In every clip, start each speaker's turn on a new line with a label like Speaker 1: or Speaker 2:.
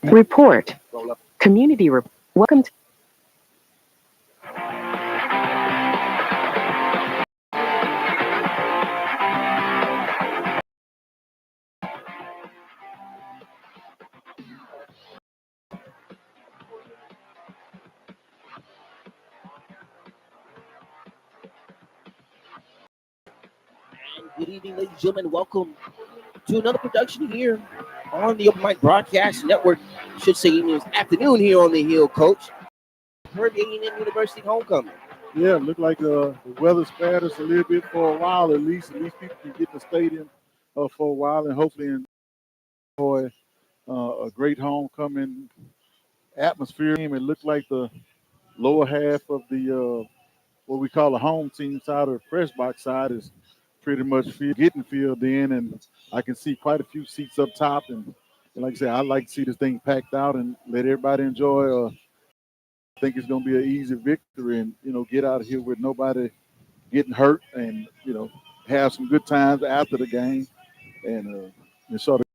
Speaker 1: Report. Community report. Welcome to
Speaker 2: Good evening, ladies and gentlemen. Welcome to another production here on the Open Mic Broadcast Network. Should say evening, afternoon here on the Hill, Coach. Prairie A&M University homecoming.
Speaker 3: Yeah, it looked like the weather spared us a little bit for a while. At least people can get in the stadium for a while and hopefully enjoy a great homecoming atmosphere. It looked like the lower half of the what we call the home team side or the press box side is pretty much getting filled in, and I can see quite a few seats up top. And like I said, I like to see this thing packed out and let everybody enjoy. I think it's going to be an easy victory, and get out of here with nobody getting hurt, and have some good times after the game, and sort of.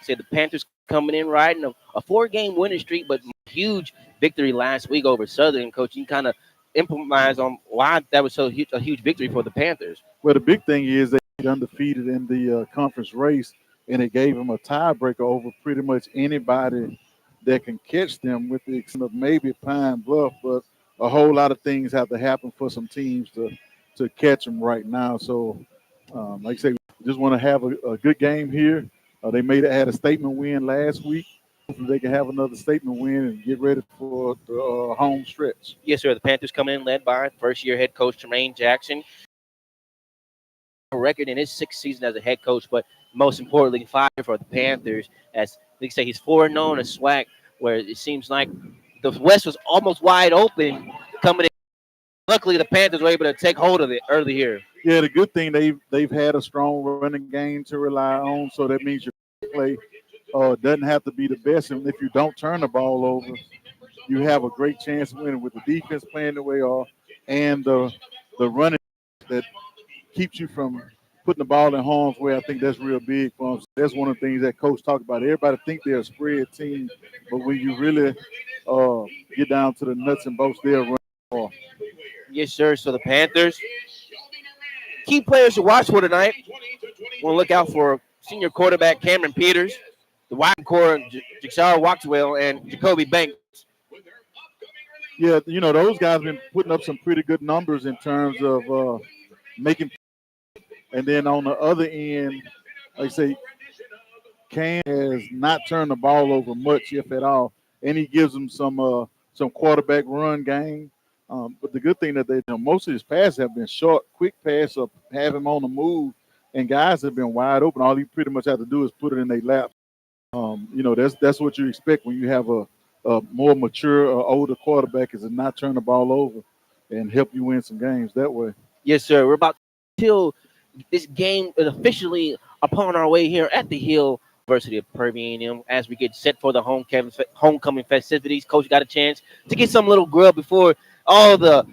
Speaker 2: Said the Panthers coming in riding a 4-game winning streak, but huge victory last week over Southern. Coach, you kind of improvise on why that was a huge victory for the Panthers.
Speaker 3: Well, the big thing is they undefeated in the conference race, and it gave them a tiebreaker over pretty much anybody that can catch them, with the exception of maybe Pine Bluff. But a whole lot of things have to happen for some teams to catch them right now. So, like I say, we just want to have a good game here. They had a statement win last week. Hopefully they can have another statement win and get ready for the home stretch.
Speaker 2: Yes, sir. The Panthers coming in led by first-year head coach Tremaine Jackson. A record in his 6th season as a head coach, but most importantly, 5 for the Panthers. As they say, he's 4-0 in a SWAC, where it seems like the West was almost wide open coming in. Luckily, the Panthers were able to take hold of it early here.
Speaker 3: Yeah, the good thing they've had a strong running game to rely on, so that means your play doesn't have to be the best. And if you don't turn the ball over, you have a great chance of winning with the defense playing the way they are, and the running that keeps you from putting the ball in harm's way. I think that's real big for them. That's one of the things that Coach talked about. Everybody think they're a spread team, but when you really get down to the nuts and bolts, they'll run hard.
Speaker 2: Yes, sir. So the Panthers, key players to watch for tonight. Want to look out for senior quarterback Cameron Peters, the wide core Jixar Waxwell, and Jacoby Banks.
Speaker 3: Yeah, those guys have been putting up some pretty good numbers in terms of making. And then on the other end, like I say, Cam has not turned the ball over much, if at all, and he gives them some quarterback run game. But the good thing that most of his passes have been short, quick pass, or have him on the move, and guys have been wide open. All he pretty much have to do is put it in their lap. That's what you expect when you have a more mature or older quarterback, is to not turn the ball over and help you win some games that way.
Speaker 2: Yes, sir. We're about till this game is officially upon our way here at the Hill University of Prairie A&M as we get set for the homecoming festivities. Coach got a chance to get some little grub before all the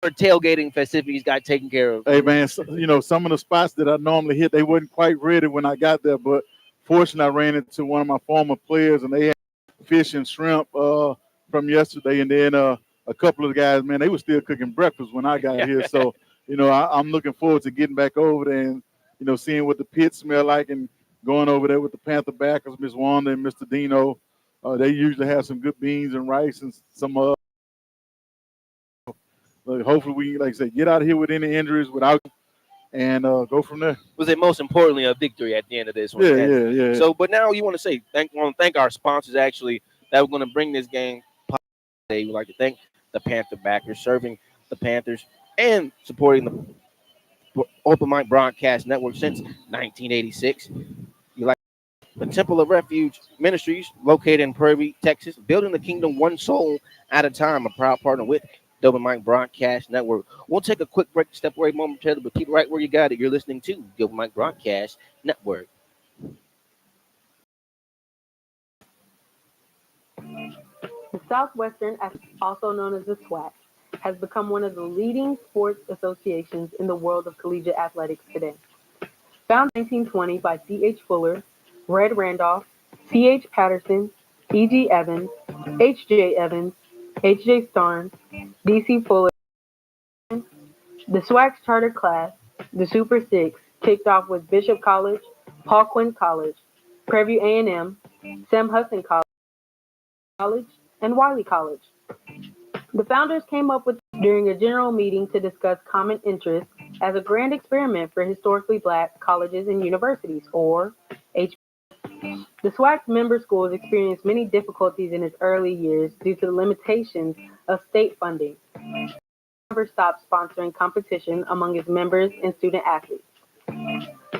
Speaker 2: tailgating festivities got taken care of.
Speaker 3: Hey, man, some of the spots that I normally hit, they wasn't quite ready when I got there, but fortunately, I ran into one of my former players, and they had fish and shrimp from yesterday, and then a couple of the guys, man, they were still cooking breakfast when I got here. So, I'm looking forward to getting back over there and, seeing what the pits smell like, and going over there with the Panther backers, Miss Wanda and Mr. Dino. They usually have some good beans and rice and some hopefully we, like I say, get out of here with any injuries and go from there.
Speaker 2: Was it most importantly a victory at the end of this one?
Speaker 3: Yeah.
Speaker 2: So, but now you want to thank our sponsors actually that were going to bring this game today. We'd like to thank the Panther backers serving the Panthers and supporting the Open Mic Broadcast Network since 1986. You like the Temple of Refuge Ministries located in Prairie, Texas, building the kingdom one soul at a time. A proud partner with the Open Mic Broadcast Network. We'll take a quick break, step away momentarily, but keep it right where you got it. You're listening to the Open Mic Broadcast Network.
Speaker 1: the Southwestern, also known as the SWAC, has become one of the leading sports associations in the world of collegiate athletics today. Founded in 1920 by C.H. Fuller, Red Randolph, C.H. Patterson, E.G. Evans, H.J. Evans, H.J. Starnes, D.C. Fuller. The SWAC's charter class, the Super Six, kicked off with Bishop College, Paul Quinn College, Prairie View A&M, Sam Houston College, and Wiley College. The founders came up with during a general meeting to discuss common interests as a grand experiment for historically black colleges and universities, or HBCU. The SWAC's member schools experienced many difficulties in its early years due to the limitations of state funding. Never stopped sponsoring competition among its members and student athletes.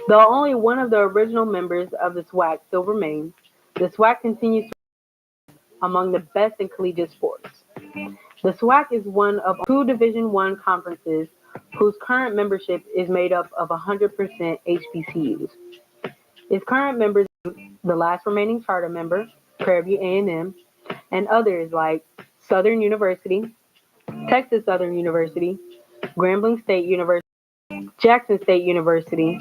Speaker 1: Though only one of the original members of the SWAC still remains, the SWAC continues to be among the best in collegiate sports. The SWAC is one of two Division I conferences whose current membership is made up of 100% HBCUs. Its current members include the last remaining charter member, Prairie View A&M, and others like Southern University, Texas Southern University, Grambling State University, Jackson State University,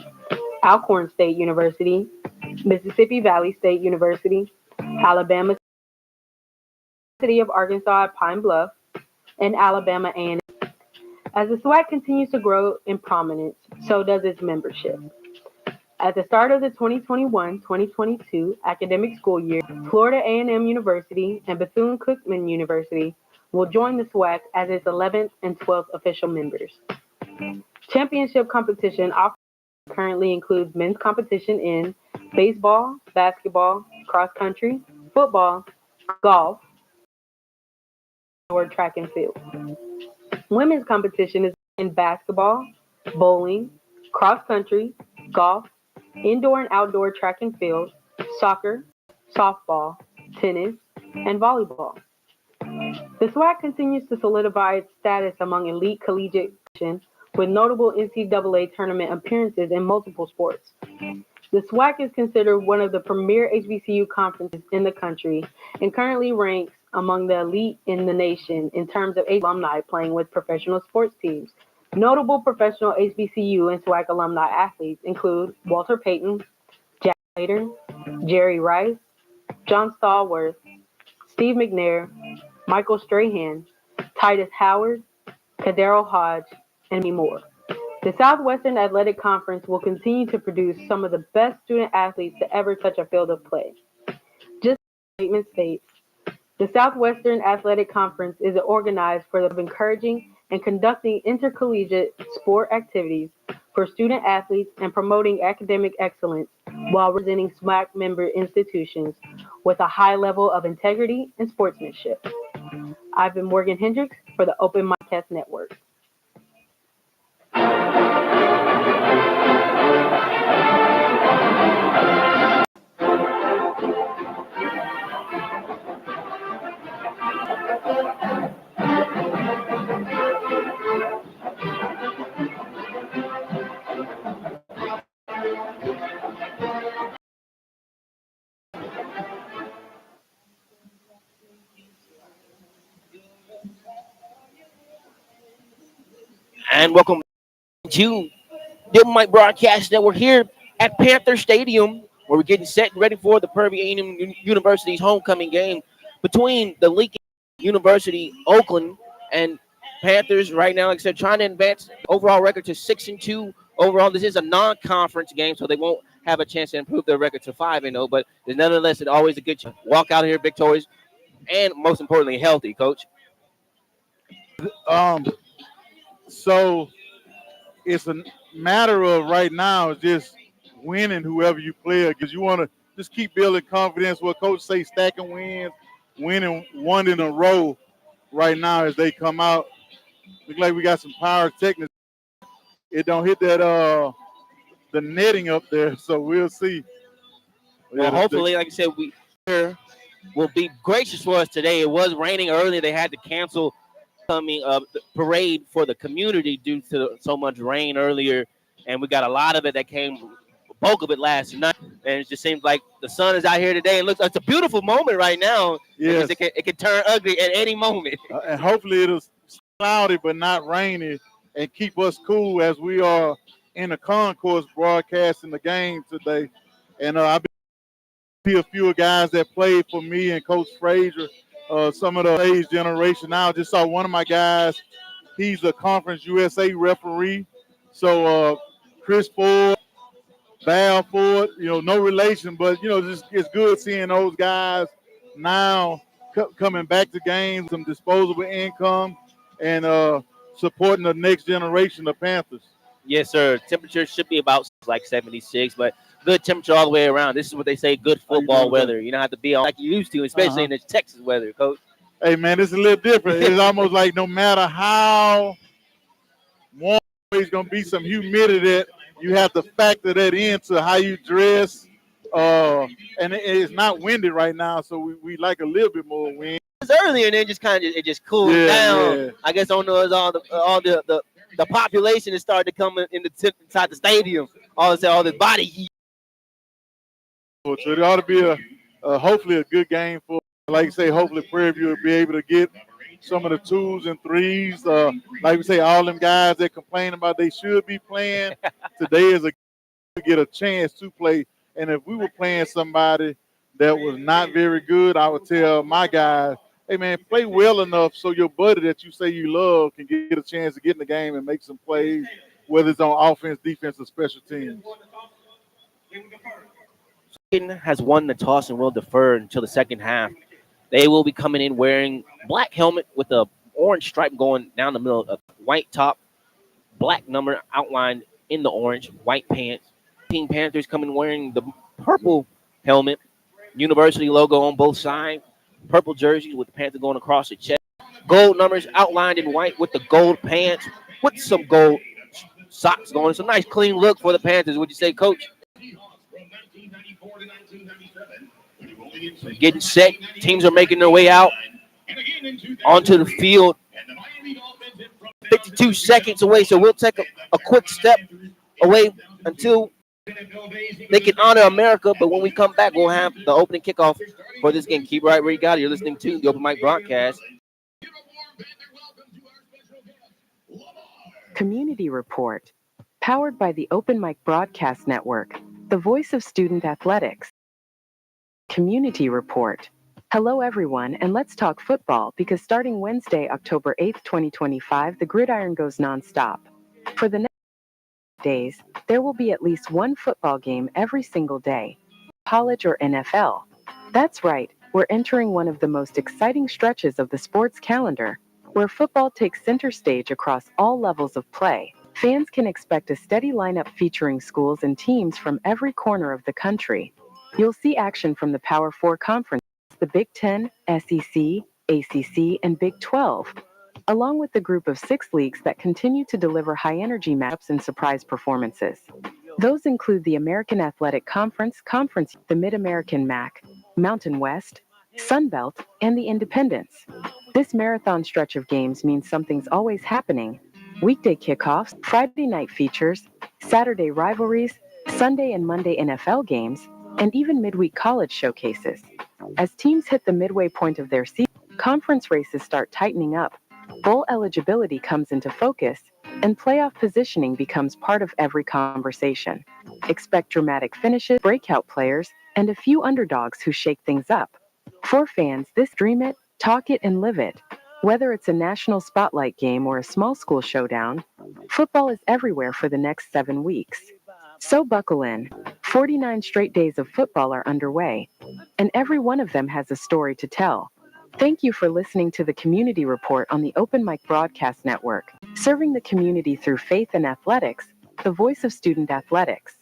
Speaker 1: Alcorn State University, Mississippi Valley State University, Alabama University of Arkansas at Pine Bluff, and Alabama A&M. As the SWAC continues to grow in prominence, so does its membership. At the start of the 2021-2022 academic school year, Florida A&M University and Bethune-Cookman University will join the SWAC as its 11th and 12th official members. Championship competition currently includes men's competition in baseball, basketball, cross country, football, golf, or track and field. Women's competition is in basketball, bowling, cross country, golf, indoor and outdoor track and field, soccer, softball, tennis, and volleyball. The SWAC continues to solidify its status among elite collegiate with notable NCAA tournament appearances in multiple sports. The SWAC is considered one of the premier HBCU conferences in the country and currently ranks among the elite in the nation in terms of alumni playing with professional sports teams. Notable professional HBCU and SWAC alumni athletes include Walter Payton, Jack Slater, Jerry Rice, John Stallworth, Steve McNair, Michael Strahan, Titus Howard, Kadero Hodge, and many more. The Southwestern Athletic Conference will continue to produce some of the best student athletes to ever touch a field of play. Just as the statement states, the Southwestern Athletic Conference is organized for the encouraging and conducting intercollegiate sport activities for student athletes and promoting academic excellence while representing SWAC member institutions with a high level of integrity and sportsmanship. I've been Morgan Hendricks for the Open Miccast Network.
Speaker 2: And welcome to the Mike Broadcast Network here at Panther Stadium, where we're getting set and ready for the Prairie View University's homecoming game between the Lincoln University, Oakland, and Panthers. Right now, like I said, trying to advance overall record to 6-2 overall. This is a non-conference game, so they won't have a chance to improve their record to 5-0. But nonetheless, it's always a good chance. Walk out here victorious and, most importantly, healthy, Coach.
Speaker 3: So it's a matter of right now just winning whoever you play because you want to just keep building confidence. What coach say, stacking wins, winning one in a row right now as they come out. Look like we got some pyrotechnics. It don't hit that the netting up there, so we'll see.
Speaker 2: Well, hopefully, like I said, we will be gracious for us today. It was raining earlier. They had to cancel coming the parade for the community due to so much rain earlier, and we got a lot of it that came, bulk of it last night, and it just seems like the sun is out here today. It looks like it's a beautiful moment right now.
Speaker 3: Yes.
Speaker 2: It can turn ugly at any moment.
Speaker 3: And hopefully it'll cloudy but not rainy and keep us cool as we are in the concourse broadcasting the game today. And I've been be a few guys that played for me and Coach Frazier, some of the age generation. Now, I just saw one of my guys. He's a Conference USA referee. So Chris Ford, Val Ford, no relation, but just it's good seeing those guys now coming back to games, some disposable income, and supporting the next generation of Panthers.
Speaker 2: Yes, sir. Temperature should be about like 76, but good temperature all the way around. This is what they say good
Speaker 3: How you
Speaker 2: football
Speaker 3: doing today?
Speaker 2: weather. You don't have to be like you used to, especially
Speaker 3: Uh-huh.
Speaker 2: in the Texas weather, Coach.
Speaker 3: Hey man, it's a little different. It's almost like no matter how warm, there's gonna be some humidity that you have to factor that into how you dress. And it's not windy right now, so we like a little bit more wind.
Speaker 2: It's earlier, and then just kind of it just cools
Speaker 3: Yeah,
Speaker 2: down.
Speaker 3: yeah.
Speaker 2: I guess on those all the population is starting to come in inside the stadium. All this body heat.
Speaker 3: So it ought to be hopefully a good game for, like you say, hopefully Prairie View will be able to get some of the twos and threes. Like we say, all them guys that complain about they should be playing, today is a to get a chance to play. And if we were playing somebody that was not very good, I would tell my guys, hey man, play well enough so your buddy that you say you love can get a chance to get in the game and make some plays, whether it's on offense, defense, or special teams.
Speaker 2: Has won the toss and will defer until the second half. They will be coming in wearing black helmet with a orange stripe going down the middle, a white top, black number outlined in the orange, white pants. Team Panthers coming wearing the purple helmet, university logo on both sides, purple jerseys with the Panther going across the chest, gold numbers outlined in white with the gold pants, with some gold socks going. It's a nice clean look for the Panthers. Would you say, Coach? Getting set. Teams are making their way out onto the field. 52 seconds away, so we'll take a quick step away until they can honor America. But when we come back, we'll have the opening kickoff for this game. Keep right where you got it. You're listening to the Open Mic Broadcast.
Speaker 4: Community Report, powered by the Open Mic Broadcast Network, the voice of student athletics. Community Report. Hello everyone, and let's talk football because starting Wednesday, October 8th, 2025, the gridiron goes nonstop. For the next days, there will be at least one football game every single day, college or NFL. That's right, we're entering one of the most exciting stretches of the sports calendar, where football takes center stage across all levels of play. Fans can expect a steady lineup featuring schools and teams from every corner of the country. You'll see action from the Power Four conferences, the Big Ten, SEC, ACC, and Big 12, along with the group of 6 leagues that continue to deliver high-energy matchups and surprise performances. Those include the American Athletic Conference, the Mid-American MAC, Mountain West, Sun Belt, and the Independents. This marathon stretch of games means something's always happening. Weekday kickoffs, Friday night features, Saturday rivalries, Sunday and Monday NFL games, and even midweek college showcases. As teams hit the midway point of their season, conference races start tightening up, bowl eligibility comes into focus, and playoff positioning becomes part of every conversation. Expect dramatic finishes, breakout players, and a few underdogs who shake things up. For fans, this dream it, talk it, and live it. Whether it's a national spotlight game or a small school showdown, football is everywhere for the next 7 weeks. So buckle in. 49 straight days of football are underway, and every one of them has a story to tell. Thank you for listening to the Community Report on the Open Mic Broadcast Network, serving the community through faith and athletics, the voice of student athletics.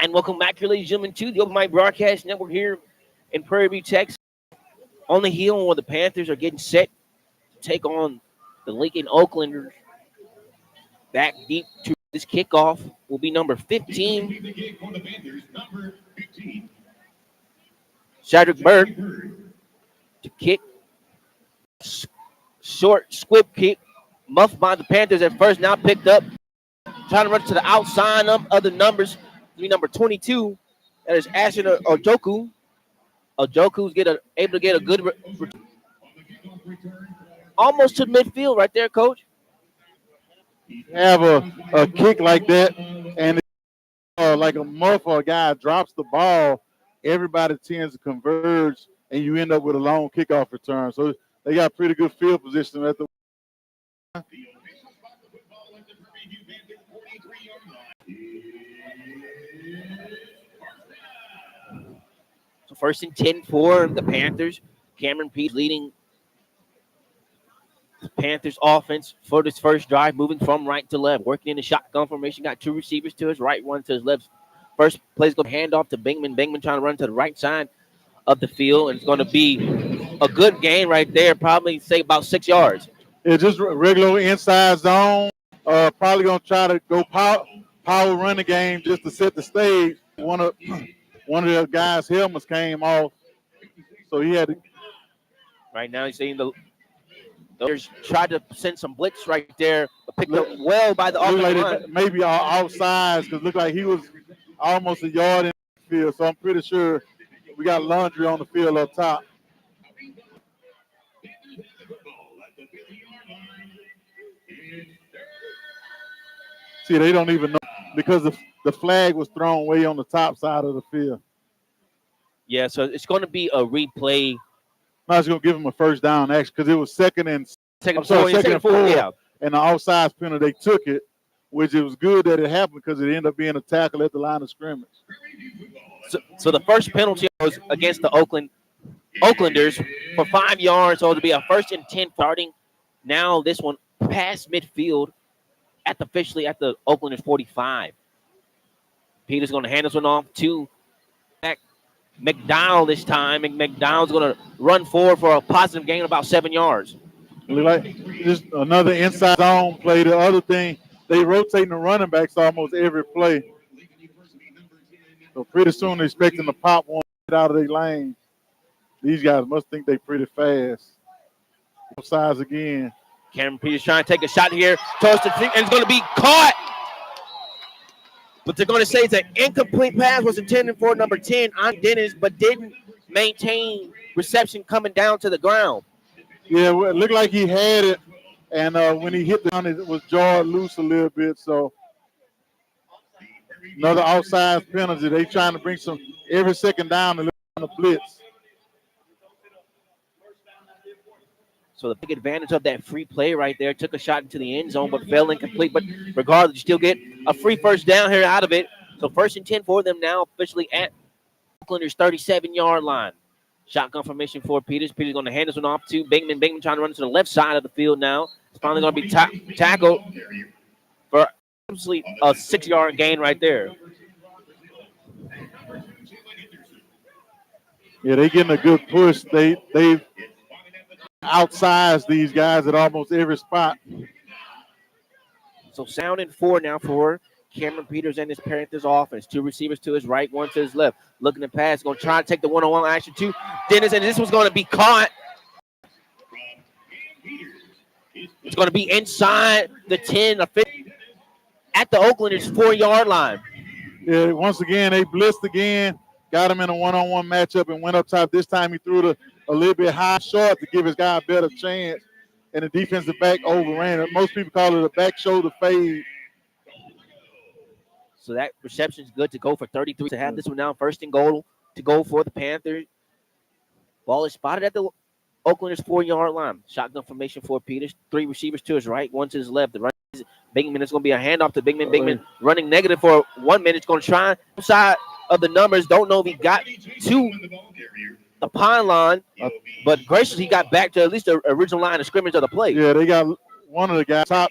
Speaker 2: And welcome back here, ladies and gentlemen, to the Open Mic Broadcast Network here in Prairie View, Texas. On the hill where the Panthers are getting set to take on the Lincoln Oaklanders. Back deep to this kickoff will be number 15. Cedric Bird to kick. Short squib kick. Muffed by the Panthers at first, now picked up. Trying to run to the outside of the numbers. Number 22. That is Ashton Ojoku. Ojoku's able to get a good almost to midfield right there, Coach.
Speaker 3: Have a kick like that, and like a muff or a guy drops the ball, everybody tends to converge, and you end up with a long kickoff return. So they got pretty good field position at the.
Speaker 2: So 1st and 10 for the Panthers. Cameron Pease leading the Panthers offense for this first drive, moving from right to left, working in the shotgun formation. Got 2 receivers to his right, 1 to his left. First play is going to hand off to Bingman. Bingman trying to run to the right side of the field, and it's going to be a good gain right there, probably say about 6 yards.
Speaker 3: It's just regular inside zone. Probably going to try to go power run the game just to set the stage. One of the guys' helmets came off, so he had to.
Speaker 2: Right now, he's seeing the Oaklanders tried to send some blitz right there, but picked up well by the offensive line.
Speaker 3: Maybe outside because looked like he was almost a yard in the field. So I'm pretty sure we got laundry on the field up top. See, they don't even know because the flag was thrown way on the top side of the field.
Speaker 2: Yeah, so it's going to be a replay.
Speaker 3: I was going to give him a first down, actually, because it was second and four.
Speaker 2: Yeah.
Speaker 3: And the offsides penalty, they took it, which it was good that it happened because it ended up being a tackle at the line of scrimmage.
Speaker 2: So the first penalty was against the Oaklanders for 5 yards, so it'll be a 1st and 10 starting. Now this one past midfield officially at the Oaklanders 45. Peter's going to hand this one off to McDowell this time, and McDowell's going to run forward for a positive gain of about 7 yards.
Speaker 3: Like just another inside zone play. The other thing, they rotating the running backs almost every play. So pretty soon they're expecting to pop one out of their lane. These guys must think they're pretty fast. Both sides again.
Speaker 2: Cameron Peters trying to take a shot here. Towards the and it's going to be caught. But they're going to say it's an incomplete pass was intended for number 10 on Dennis, but didn't maintain reception coming down to the ground.
Speaker 3: Yeah, it looked like he had it, and when he hit the ground, it was jarred loose a little bit. So another outside penalty. They trying to bring some every second down on the blitz.
Speaker 2: So the big advantage of that free play right there. Took a shot into the end zone, but fell incomplete. But regardless, you still get a free first down here out of it. So 1st and 10 for them now officially at Oaklanders' 37-yard line. Shotgun formation for Peters. Peters going to hand this one off to Bingman. Bingman trying to run to the left side of the field now. It's finally going to be tackled for obviously a 6-yard gain right there.
Speaker 3: Yeah, they getting a good push. They've outsized these guys at almost every spot.
Speaker 2: So 2nd and 4 now for Cameron Peters and his Panthers offense. 2 receivers to his right, 1 to his left. Looking to pass, going to try to take the one-on-one action to Dennis, and this was going to be caught. It's going to be inside the 10 at the Oaklanders' 4-yard line.
Speaker 3: Yeah, once again, they blitzed again, got him in a one-on-one matchup and went up top. This time he threw it a little bit high short to give his guy a better chance, and the defensive back overran it. Most people call it a back shoulder fade.
Speaker 2: So that reception is good to go for 33. To have this one now 1st and goal to go for the Panthers. Ball is spotted at the Oaklanders' 4-yard line. Shotgun formation for Peters. 3 receivers to his right, 1 to his left. The run is Bingman. It's going to be a handoff to Bingman. Bingman running negative for 1 minute. It's going to try side of the numbers. Don't know if he got to the pylon, but graciously he got back to at least the original line of scrimmage of the play.
Speaker 3: Yeah, they got one of the guys top.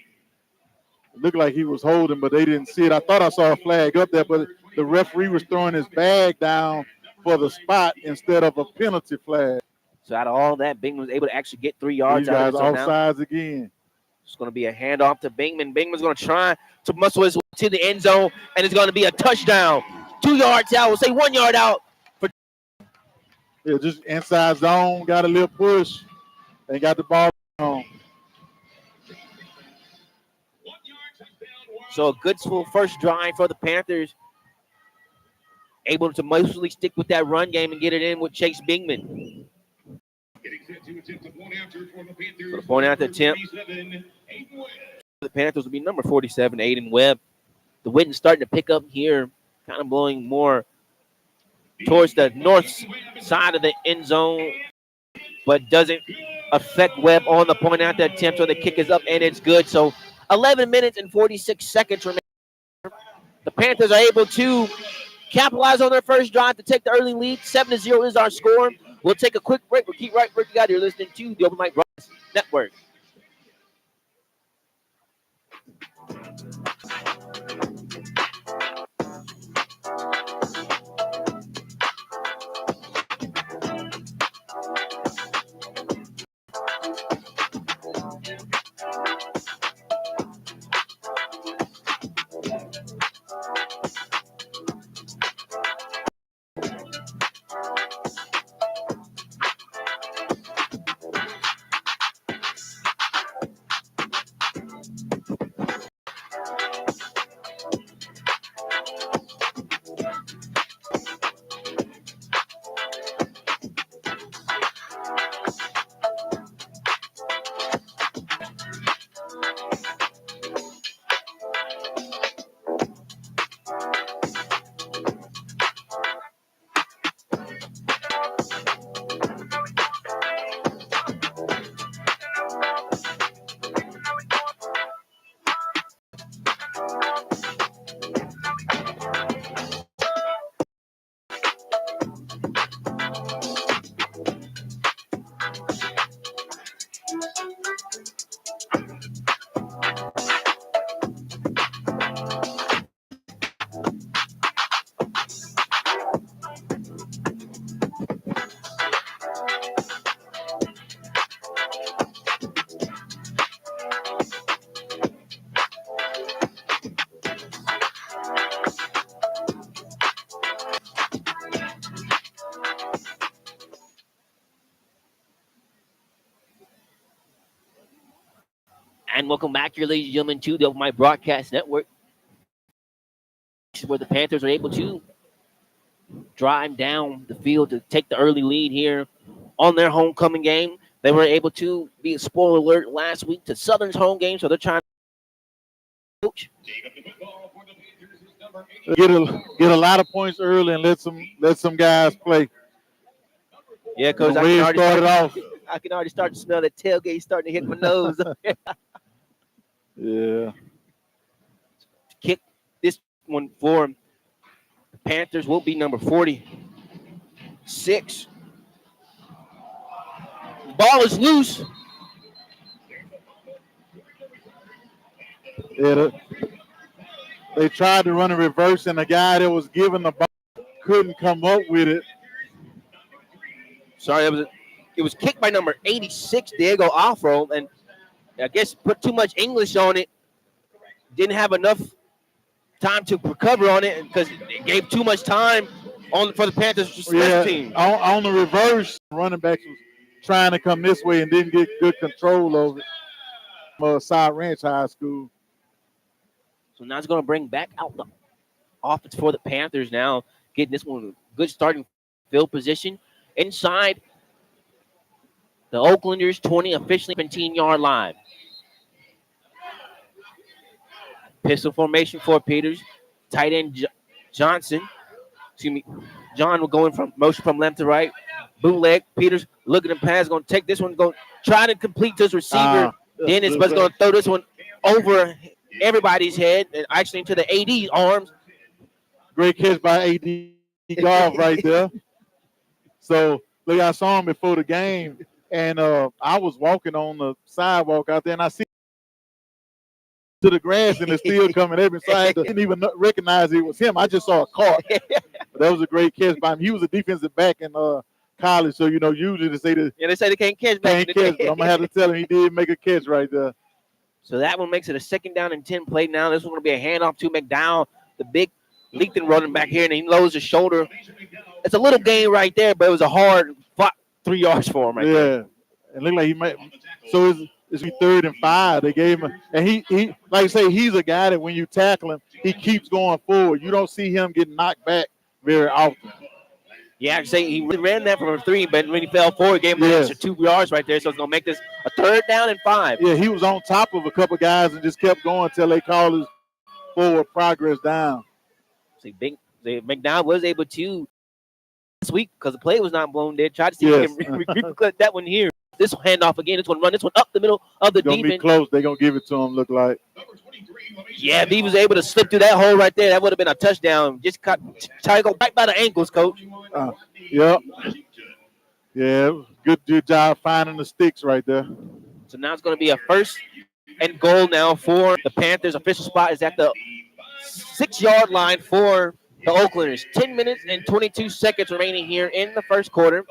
Speaker 3: It looked like he was holding, but they didn't see it. I thought I saw a flag up there, but the referee was throwing his bag down for the spot instead of a penalty flag.
Speaker 2: So out of all that, Bingman was able to actually get 3
Speaker 3: These
Speaker 2: yards out of
Speaker 3: guys
Speaker 2: it. So now
Speaker 3: offsides again.
Speaker 2: it's going to be a handoff to Bingman. Bingman's going to try to muscle his way to the end zone, and it's going to be a touchdown. 2 yards out. We'll say 1 yard out.
Speaker 3: Yeah, just inside zone, got a little push, and got the ball on.
Speaker 2: So a good full first drive for the Panthers. Able to mostly stick with that run game and get it in with Chase Bingman. So the point after attempt. The Panthers will be number 47, Aiden Webb. The wind is starting to pick up here, kind of blowing more towards the north side of the end zone, but doesn't affect Webb on the point after attempt. So the kick is up and it's good. So 11 minutes and 46 seconds remain. The Panthers are able to capitalize on their first drive to take the early lead. 7-0 is our score. We'll take a quick break. We'll keep right where you got. You're listening to the Open Mic Broadcast Network. And welcome back here, ladies and gentlemen, to the Open Mic Broadcast Network. This is where the Panthers are able to drive down the field to take the early lead here on their homecoming game. They were able to be a spoiler alert last week to Southern's home game, so they're trying to coach.
Speaker 3: Get a lot of points early and let some guys play.
Speaker 2: Yeah, Coach,
Speaker 3: The way it started off.
Speaker 2: I can already start to smell that tailgate starting to hit my nose.
Speaker 3: Yeah.
Speaker 2: Kick this one for the Panthers will be number 46. Ball is loose.
Speaker 3: Yeah, they tried to run a reverse, and the guy that was giving the ball couldn't come up with it.
Speaker 2: Sorry, it was kicked by number 86, Diego Afro, and I guess put too much English on it. Didn't have enough time to recover on it because it gave too much time for the Panthers special team.
Speaker 3: On the reverse, running backs was trying to come this way and didn't get good control of it. Side Ranch High School.
Speaker 2: So now it's going to bring back out the offense for the Panthers now, getting this one a good starting field position inside the Oaklanders 20, officially 17-yard line. Pistol formation for Peters. Tight end Johnson. John will go in from motion from left to right. Bootleg. Peters looking at the pass. Going to take this one. Going to try to complete to his receiver. Dennis, but going to throw this one over everybody's head and actually into the AD arms.
Speaker 3: Great catch by AD Golf right there. So, look, I saw him before the game, and I was walking on the sidewalk out there, and I see to the grass and it's still coming every. So I didn't even recognize it was him. I just saw a cart. But that was a great catch by him. He was a defensive back in college, so usually they say
Speaker 2: they say they can't catch back.
Speaker 3: Can't catch, but I'm gonna have to tell him he did make a catch right there.
Speaker 2: So that one makes it a 2nd down and 10 play. Now this one's gonna be a handoff to McDowell, the big Leathton running back here, and he lowers his shoulder. It's a little gain right there, but it was a hard 3 yards for him right there.
Speaker 3: Yeah, it looked like he might. So it's 3rd and 5. They gave him, and he like I say, he's a guy that when you tackle him, he keeps going forward. You don't see him getting knocked back very often.
Speaker 2: Yeah, I say he ran that from 3, but when he fell forward, gave him an extra 2 yards right there. So it's gonna make this a 3rd down and 5.
Speaker 3: Yeah, he was on top of a couple guys and just kept going until they called his forward progress down.
Speaker 2: See, McDowell was able to this week because the play was not blown dead. Tried to see if he can recut that one here. This will hand off again. It's going to run this one up the middle of the defense.
Speaker 3: Going to be close. They're going to give it to him, look like.
Speaker 2: Yeah, if he was able to slip through that hole right there, that would have been a touchdown. Just try to go right by the ankles, coach.
Speaker 3: Yep. Yeah, good job finding the sticks right there.
Speaker 2: So now it's going to be a 1st and goal now for the Panthers. Official spot is at the 6-yard line for the Oaklanders. 10 minutes and 22 seconds remaining here in the 1st quarter.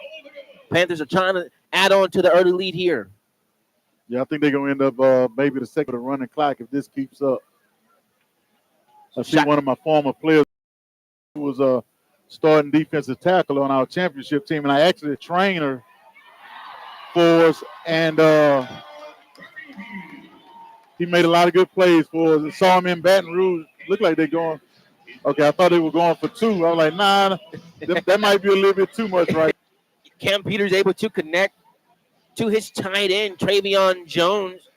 Speaker 2: Panthers are trying to add on to the early lead here.
Speaker 3: Yeah, I think they're going to end up maybe the second of the running clock if this keeps up. I see one of my former players who was a starting defensive tackle on our championship team, and I actually trained her for us, and he made a lot of good plays for us. I saw him in Baton Rouge. Looked like they're going. Okay, I thought they were going for 2. I was like, nah, that might be a little bit too much right.
Speaker 2: Cam Peters able to connect to his tight end, Travion Jones,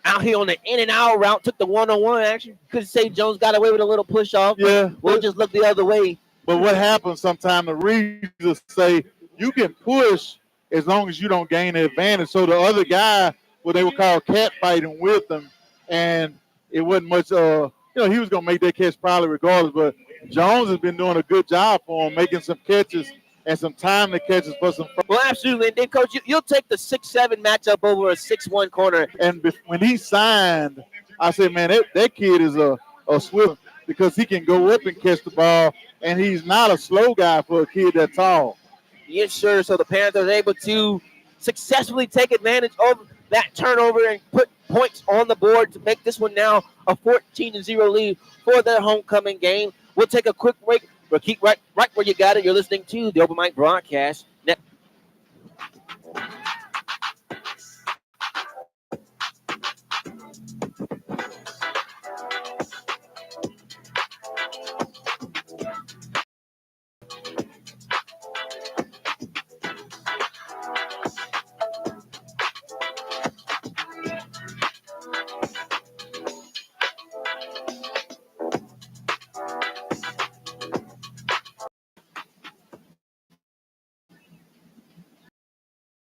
Speaker 2: out here on the in and out route. Took the 1-on-1 action. Could say Jones got away with a little push off.
Speaker 3: Yeah.
Speaker 2: We'll just look the other way.
Speaker 3: But what happens sometimes, the reasons say you can push as long as you don't gain the advantage. So the other guy, what they would call cat fighting with them, and it wasn't much, he was going to make that catch probably regardless, but Jones has been doing a good job for him, making some catches and some timely catches for some.
Speaker 2: Well, absolutely. And then, Coach, you'll take the 6'7" matchup over a 6'1" corner.
Speaker 3: And when he signed, I said, man, that kid is a swift because he can go up and catch the ball, and he's not a slow guy for a kid that tall.
Speaker 2: Yes, sir. So the Panthers are able to successfully take advantage of that turnover and put points on the board to make this one now a 14-0 lead for their homecoming game. We'll take a quick break. We'll keep right where you got it. You're listening to the Open Mic Broadcast.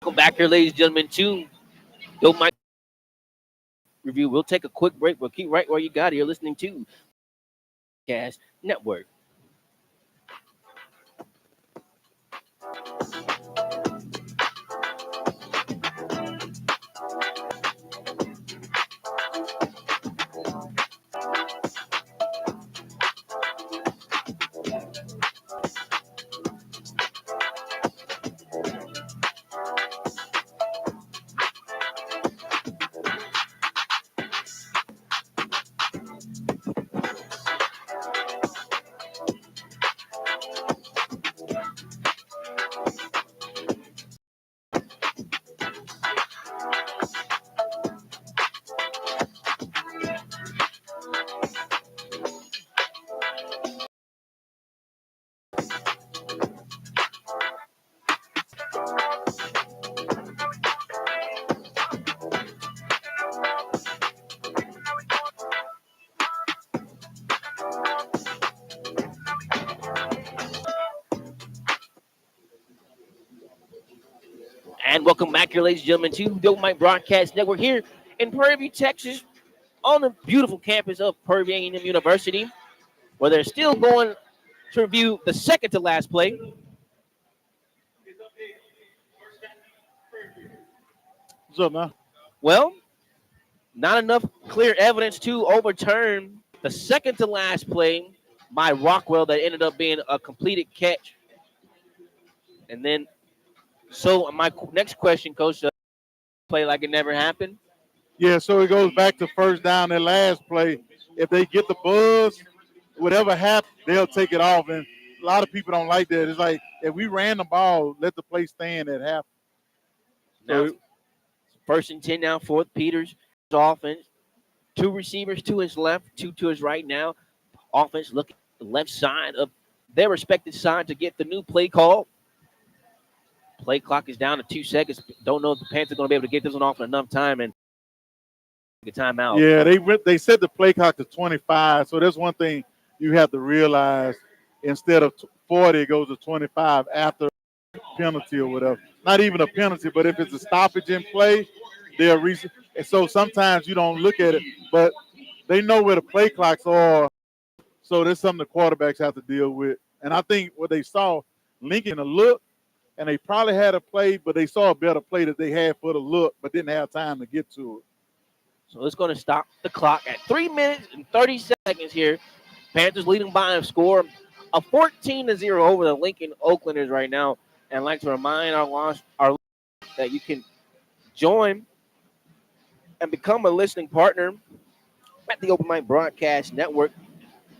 Speaker 2: Welcome back here, ladies and gentlemen, to the Mike Review. We'll take a quick break. We'll keep right where you got it. You're listening to Broadcast Network. And welcome back here, ladies and gentlemen, to the Open Mic Broadcast Network here in Prairie View, Texas, on the beautiful campus of Prairie View A&M University, where they're still going to review the second to last play.
Speaker 3: What's up, man?
Speaker 2: Well, Not enough clear evidence to overturn the second to last play by Rockwell that ended up being a completed catch. And then, so my next question, Coach, play like it never happened?
Speaker 3: Yeah, so it goes back to first down, that last play. If they get the buzz, whatever happens, they'll take it off. And a lot of people don't like that. It's like, if we ran the ball, let the play stand at half.
Speaker 2: Now, first and 10 now for Peters' offense. Two receivers to his left, two to his right now. Offense looking the left side of their respective side to get the new play call. Play clock is down to 2 seconds. Don't know if the Panthers are going to be able to get this one off in enough time and get timeout.
Speaker 3: Yeah, they set the play clock to 25. So that's one thing you have to realize. Instead of 40, it goes to 25 after penalty or whatever. Not even a penalty, but if it's a stoppage in play, they'll reset. And so sometimes you don't look at it, but they know where the play clocks are. So that's something the quarterbacks have to deal with. And I think what they saw, Lincoln a look, and they probably had a play, but they saw a better play that they had for the look, but didn't have time to get to it.
Speaker 2: So it's going to stop the clock at 3 minutes and 30 seconds here. Panthers leading by a score of 14-0 over the Lincoln Oaklanders right now. And I'd like to remind our that you can join and become a listening partner at the Open Mic Broadcast Network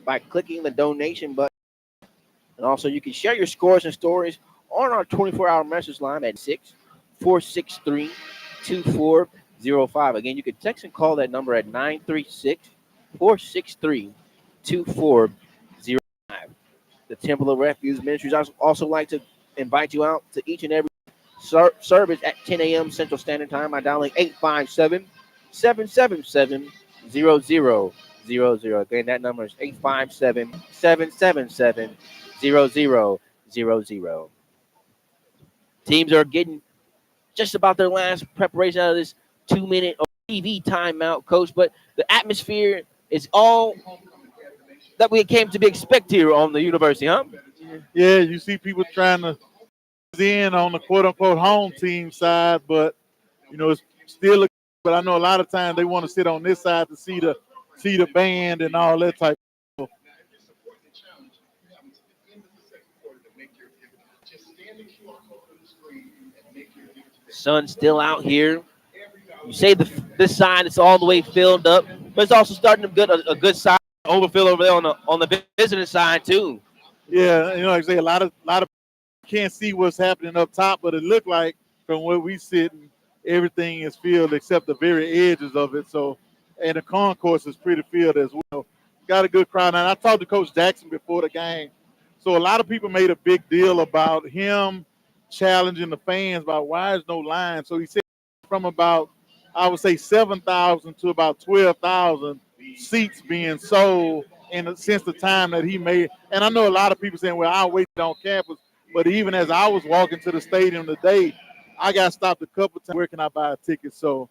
Speaker 2: by clicking the donation button. And also you can share your scores and stories on our 24-hour message line at 6-463-2405. Again, you can text and call that number at 936-463-2405. The Temple of Refuge Ministries also like to invite you out to each and every service at 10 a.m. Central Standard Time by dialing 857-777-0000. Again, that number is 857-777-0000. Teams are getting just about their last preparation out of this 2-minute TV timeout, Coach. But the atmosphere is all that we came to be expect here on the university, huh?
Speaker 3: Yeah, you see people trying to in on the quote-unquote home team side, but, it's still but I know a lot of times they want to sit on this side to see the band and all that type of stuff.
Speaker 2: Sun's still out here. You say this side is all the way filled up, but it's also starting to get a good side overfill over there on the visiting side too.
Speaker 3: Yeah, like I say, a lot of can't see what's happening up top, but it looked like from where we sitting, everything is filled except the very edges of it. So, and the concourse is pretty filled as well. Got a good crowd. And I talked to Coach Jackson before the game. So a lot of people made a big deal about him challenging the fans about why there's no line. So he said from about, I would say 7,000 to about 12,000 seats being sold since the time that he made. And I know a lot of people saying, well, I'll wait on campus. But even as I was walking to the stadium today, I got stopped a couple times. Where can I buy a ticket? So,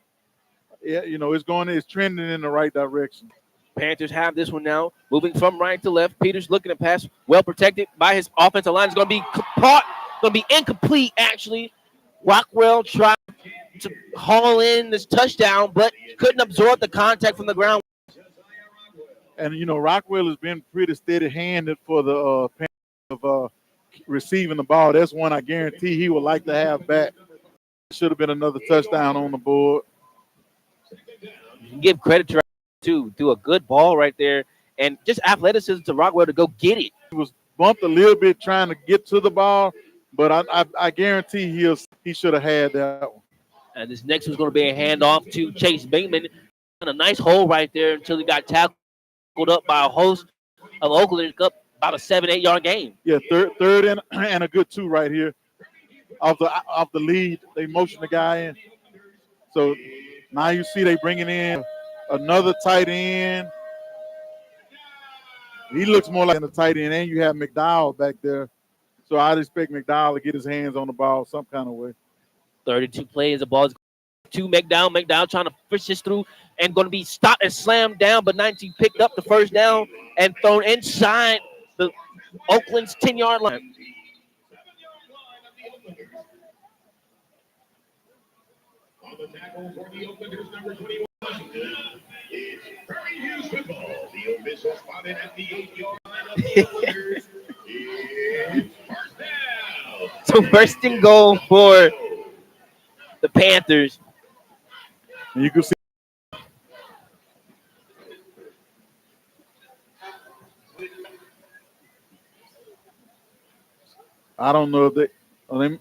Speaker 3: yeah, it's trending in the right direction.
Speaker 2: Panthers have this one now, moving from right to left. Peters looking to pass, well protected by his offensive line. It's going to be caught, going to be incomplete, actually. Rockwell tried to haul in this touchdown, but couldn't absorb the contact from the ground.
Speaker 3: And, Rockwell has been pretty steady-handed for the Panthers of receiving the ball. That's one I guarantee he would like to have back. Should have been another touchdown on the board.
Speaker 2: You can give credit to do a good ball right there, and just athleticism to Rockwell to go get it.
Speaker 3: He was bumped a little bit trying to get to the ball, but I guarantee he should have had that one.
Speaker 2: And this next one's going to be a handoff to Chase Bateman. A nice hole right there until he got tackled up by a host of Oaklanders up about a 7-8 yard gain.
Speaker 3: Yeah, third and a good 2 right here off the lead. They motion the guy in. So now you see they bringing in another tight end. He looks more like a tight end, and you have McDowell back there. So I'd expect McDowell to get his hands on the ball some kind of way.
Speaker 2: 32 plays, the ball's to McDowell. McDowell trying to push this through and going to be stopped and slammed down, but 19 picked up the first down and thrown inside the Oakland's 10-yard line. On the tackle for the Oaklanders, number 21.
Speaker 5: It's Prairie View football. The official spotted at the 8-yard line of the Oaklanders. It's first down.
Speaker 2: So first and goal for the Panthers.
Speaker 3: And you can see. I don't know if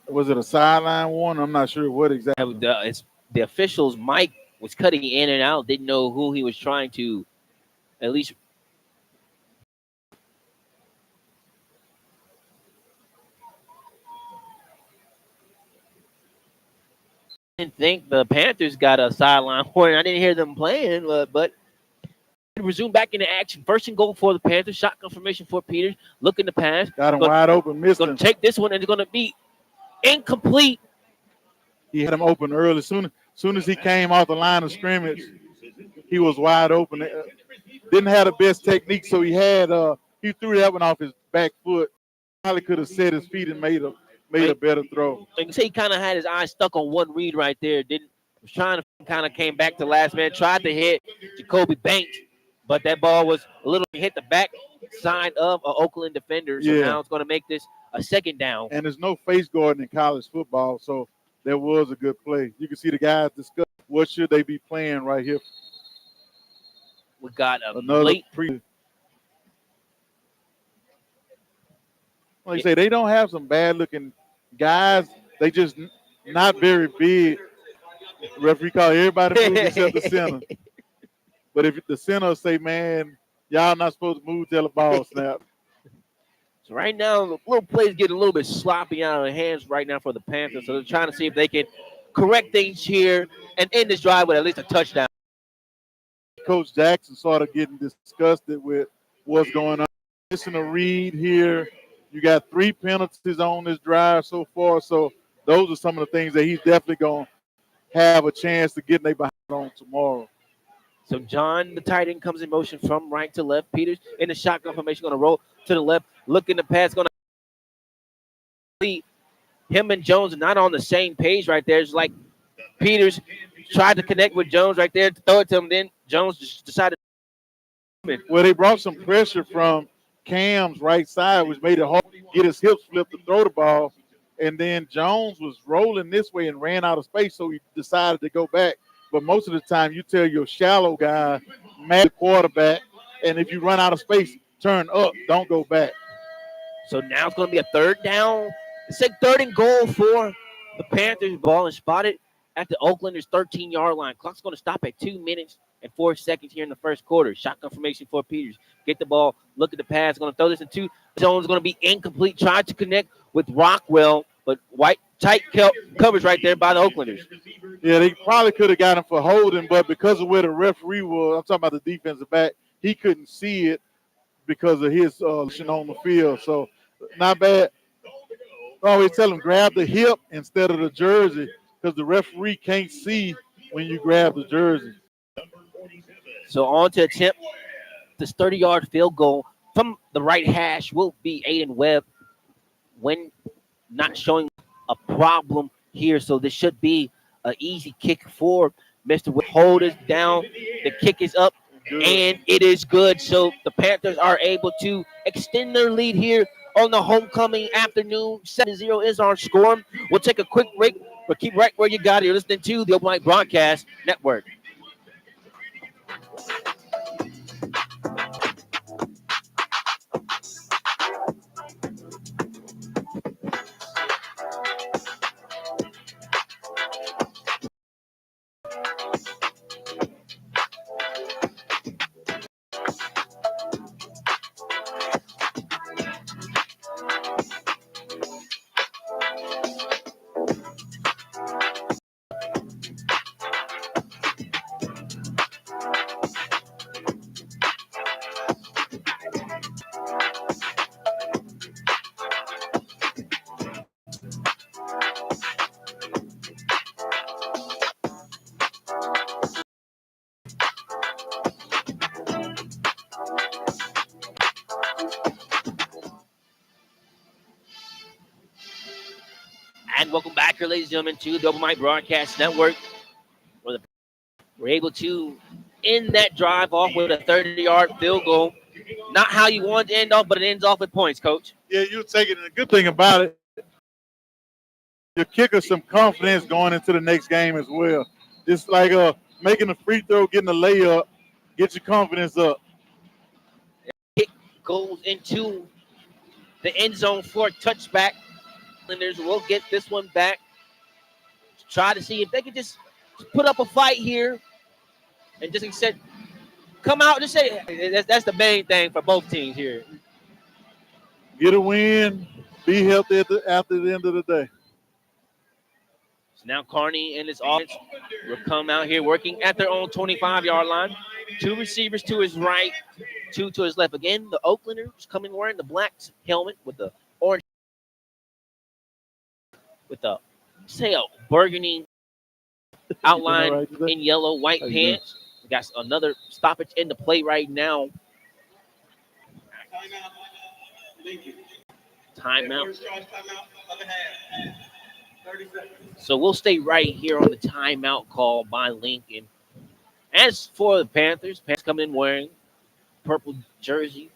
Speaker 3: was it a sideline one. I'm not sure what exactly.
Speaker 2: The officials, Mike, was cutting in and out. Didn't know who he was trying to at least. I didn't think the Panthers got a sideline horn. I didn't hear them playing, but resume back into action. First and goal for the Panthers. Shotgun formation for Peters. Looking to pass.
Speaker 3: Got him wide open. Missed him.
Speaker 2: Going to take this one, and it's going to be incomplete.
Speaker 3: He had him open early. Soon as he came off the line of scrimmage, he was wide open. Didn't have the best technique, so he threw that one off his back foot. Probably could have set his feet and made a better throw.
Speaker 2: You can say he kind of had his eyes stuck on one read right there. Was trying to kind of came back to last man. Tried to hit Jacoby Banks, but that ball was a little hit the back side of an Oakland defender. So now it's going to make this a second down.
Speaker 3: And there's no face guarding in college football, so that was a good play. You can see the guys discuss what should they be playing right here.
Speaker 2: We got
Speaker 3: another
Speaker 2: late
Speaker 3: like I say, they don't have some bad looking guys. They just not very big. Referee call everybody move except the center. But if the center say, man, y'all not supposed to move till the ball snap.
Speaker 2: So right now, the little plays getting a little bit sloppy out of the hands right now for the Panthers. So they're trying to see if they can correct things here and end this drive with at least a touchdown.
Speaker 3: Coach Jackson sort of getting disgusted with what's going on. Missing a read here. You got 3 penalties on this drive so far. So those are some of the things that he's definitely going to have a chance to get behind on tomorrow.
Speaker 2: So John, the tight end, comes in motion from right to left. Peters in the shotgun formation, going to roll to the left, looking to pass, going to lead. Him and Jones are not on the same page right there. It's like Peters tried to connect with Jones right there to throw it to him. Then Jones just decided.
Speaker 3: Well, they brought some pressure from Cam's right side, which made it hard to get his hips flipped to throw the ball. And then Jones was rolling this way and ran out of space, so he decided to go back. But most of the time, you tell your shallow guy, match the quarterback, and if you run out of space, turn up, don't go back.
Speaker 2: So now it's going to be a third down. It's a third and goal for the Panthers. Ball is spotted at the Oaklanders' 13-yard line. Clock's going to stop at 2 minutes and 4 seconds here in the first quarter. Shotgun formation for Peters. Get the ball, look at the pass. Going to throw this into zone. Is going to be incomplete. Tried to connect with Rockwell, but tight coverage right there by the Oaklanders.
Speaker 3: Yeah, they probably could have got him for holding, but because of where the referee was, I'm talking about the defensive back, he couldn't see it because of his position on the field. So not bad. I always tell him grab the hip instead of the jersey because the referee can't see when you grab the jersey.
Speaker 2: So on to attempt this 30-yard field goal from the right hash will be Aiden Webb when not showing a problem here. So this should be an easy kick for Mr. Webb. Hold us down. The kick is up, and it is good. So the Panthers are able to extend their lead here on the homecoming afternoon. 7-0 is our score. We'll take a quick break, but keep right where you got it. You're listening to the Open Mic Broadcast Network. And welcome back here, ladies and gentlemen, to the Open Mic Broadcast Network. We're able to end that drive off with a 30-yard field goal. Not how you want it to end off, but it ends off with points, Coach.
Speaker 3: Yeah, you take it. And the good thing about it, your kicker some confidence going into the next game as well. Just like making a free throw, getting a layup, get your confidence up.
Speaker 2: Kick goes into the end zone for a touchback. Oaklanders will get this one back. Try to see if they can just put up a fight here and just said, come out and say that's the main thing for both teams here.
Speaker 3: Get a win, be healthy after the end of the day.
Speaker 2: So now Carney and his offense will come out here working at their own 25-yard line. Two receivers to his right, two to his left. Again, the Oaklanders coming wearing the black helmet with the orange, with the burgundy outline in yellow, white pants. We got another stoppage in the play right now. Timeout. So we'll stay right here on the timeout call by Lincoln. As for the Panthers come in wearing purple jersey,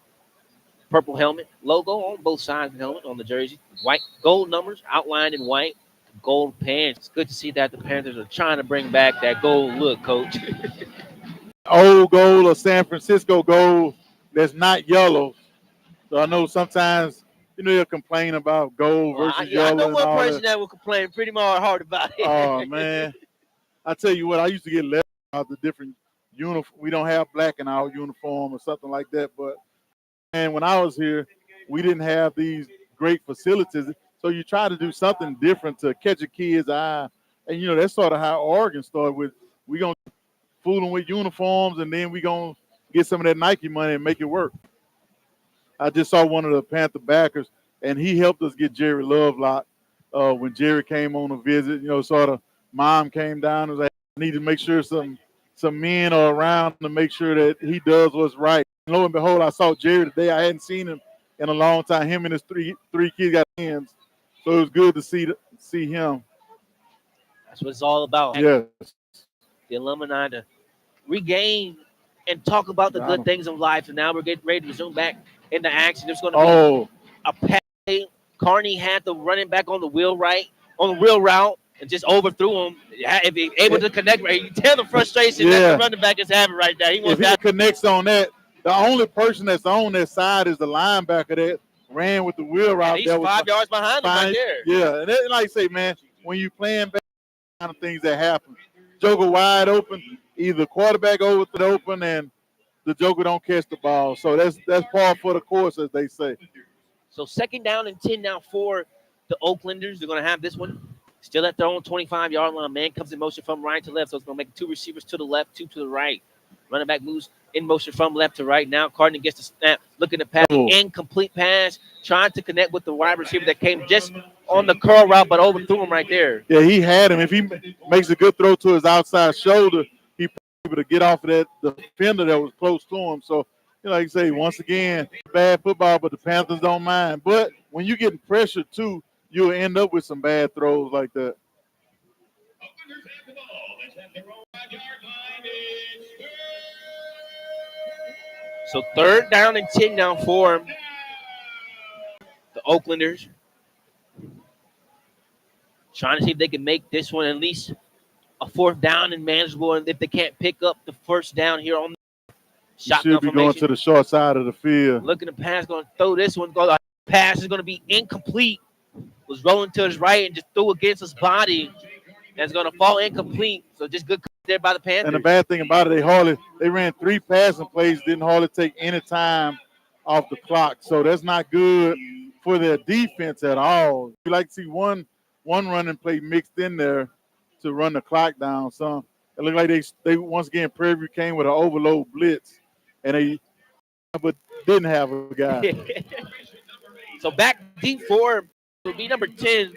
Speaker 2: purple helmet, logo on both sides of the helmet on the jersey, white gold numbers outlined in white, gold pants. It's good to see that the Panthers are trying to bring back that gold look, Coach.
Speaker 3: Old gold or San Francisco gold that's not yellow. So I know sometimes, they'll complain about gold versus yellow.
Speaker 2: I know
Speaker 3: and
Speaker 2: one
Speaker 3: all
Speaker 2: person
Speaker 3: that.
Speaker 2: that will complain pretty hard about it.
Speaker 3: Oh, man. I tell you what, I used to get left out the different uniform. We don't have black in our uniform or something like that. But, man, when I was here, we didn't have these great facilities. So you try to do something different to catch a kid's eye. And, that's sort of how Oregon started with, we're going to fool them with uniforms, and then we're going to get some of that Nike money and make it work. I just saw one of the Panther backers, and he helped us get Jerry Lovelock when Jerry came on a visit. Sort of mom came down and was like, I need to make sure some men are around to make sure that he does what's right. And lo and behold, I saw Jerry today. I hadn't seen him in a long time. Him and his three kids got hands, so it was good to see him.
Speaker 2: That's what it's all about.
Speaker 3: Yes.
Speaker 2: The alumni to regain and talk about the good things of life. And now we're getting ready to resume back into action. There's going to be a pass. Carney had the running back on the wheel route and just overthrew him. If he's able to connect, right, you tell the frustration that the running back is having right now.
Speaker 3: If he connects on that, the only person that's on that side is the linebacker that ran with the wheel route.
Speaker 2: He's 5 yards behind him right there.
Speaker 3: Yeah, and like I say, man, when you playing back, kind of things that happen. Joker wide open, either quarterback open, and the Joker don't catch the ball. So that's par for the course, as they say.
Speaker 2: So 2nd down and 10 now for the Oaklanders. They're going to have this one still at their own 25-yard line. Man comes in motion from right to left, so it's going to make 2 receivers to the left, 2 to the right. Running back moves in motion from left to right. Now Cardinal gets the snap, looking to pass, incomplete pass, trying to connect with the wide receiver that came just on the curl route, but overthrew him right there.
Speaker 3: Yeah, he had him. If he makes a good throw to his outside shoulder, he able to get off of that defender that was close to him. So, like you say, once again, bad football, but the Panthers don't mind. But when you get pressured too, you'll end up with some bad throws like that.
Speaker 2: So 3rd down and 10 now for the Oaklanders. Trying to see if they can make this one at least a 4th down and manageable. And if they can't pick up the 1st down here on the shotgun
Speaker 3: should be going to the short side of the field.
Speaker 2: Looking to pass, going to throw this one. The pass is going to be incomplete. Was rolling to his right and just threw against his body. And it's going to fall incomplete. So just good there by the Panthers.
Speaker 3: And the bad thing about it, they ran 3 passing plays, didn't hardly take any time off the clock. So that's not good for their defense at all. You like to see one running play mixed in there to run the clock down some. It looked like they once again Prairie View came with an overload blitz, and but didn't have a guy.
Speaker 2: So back deep for will be number 10,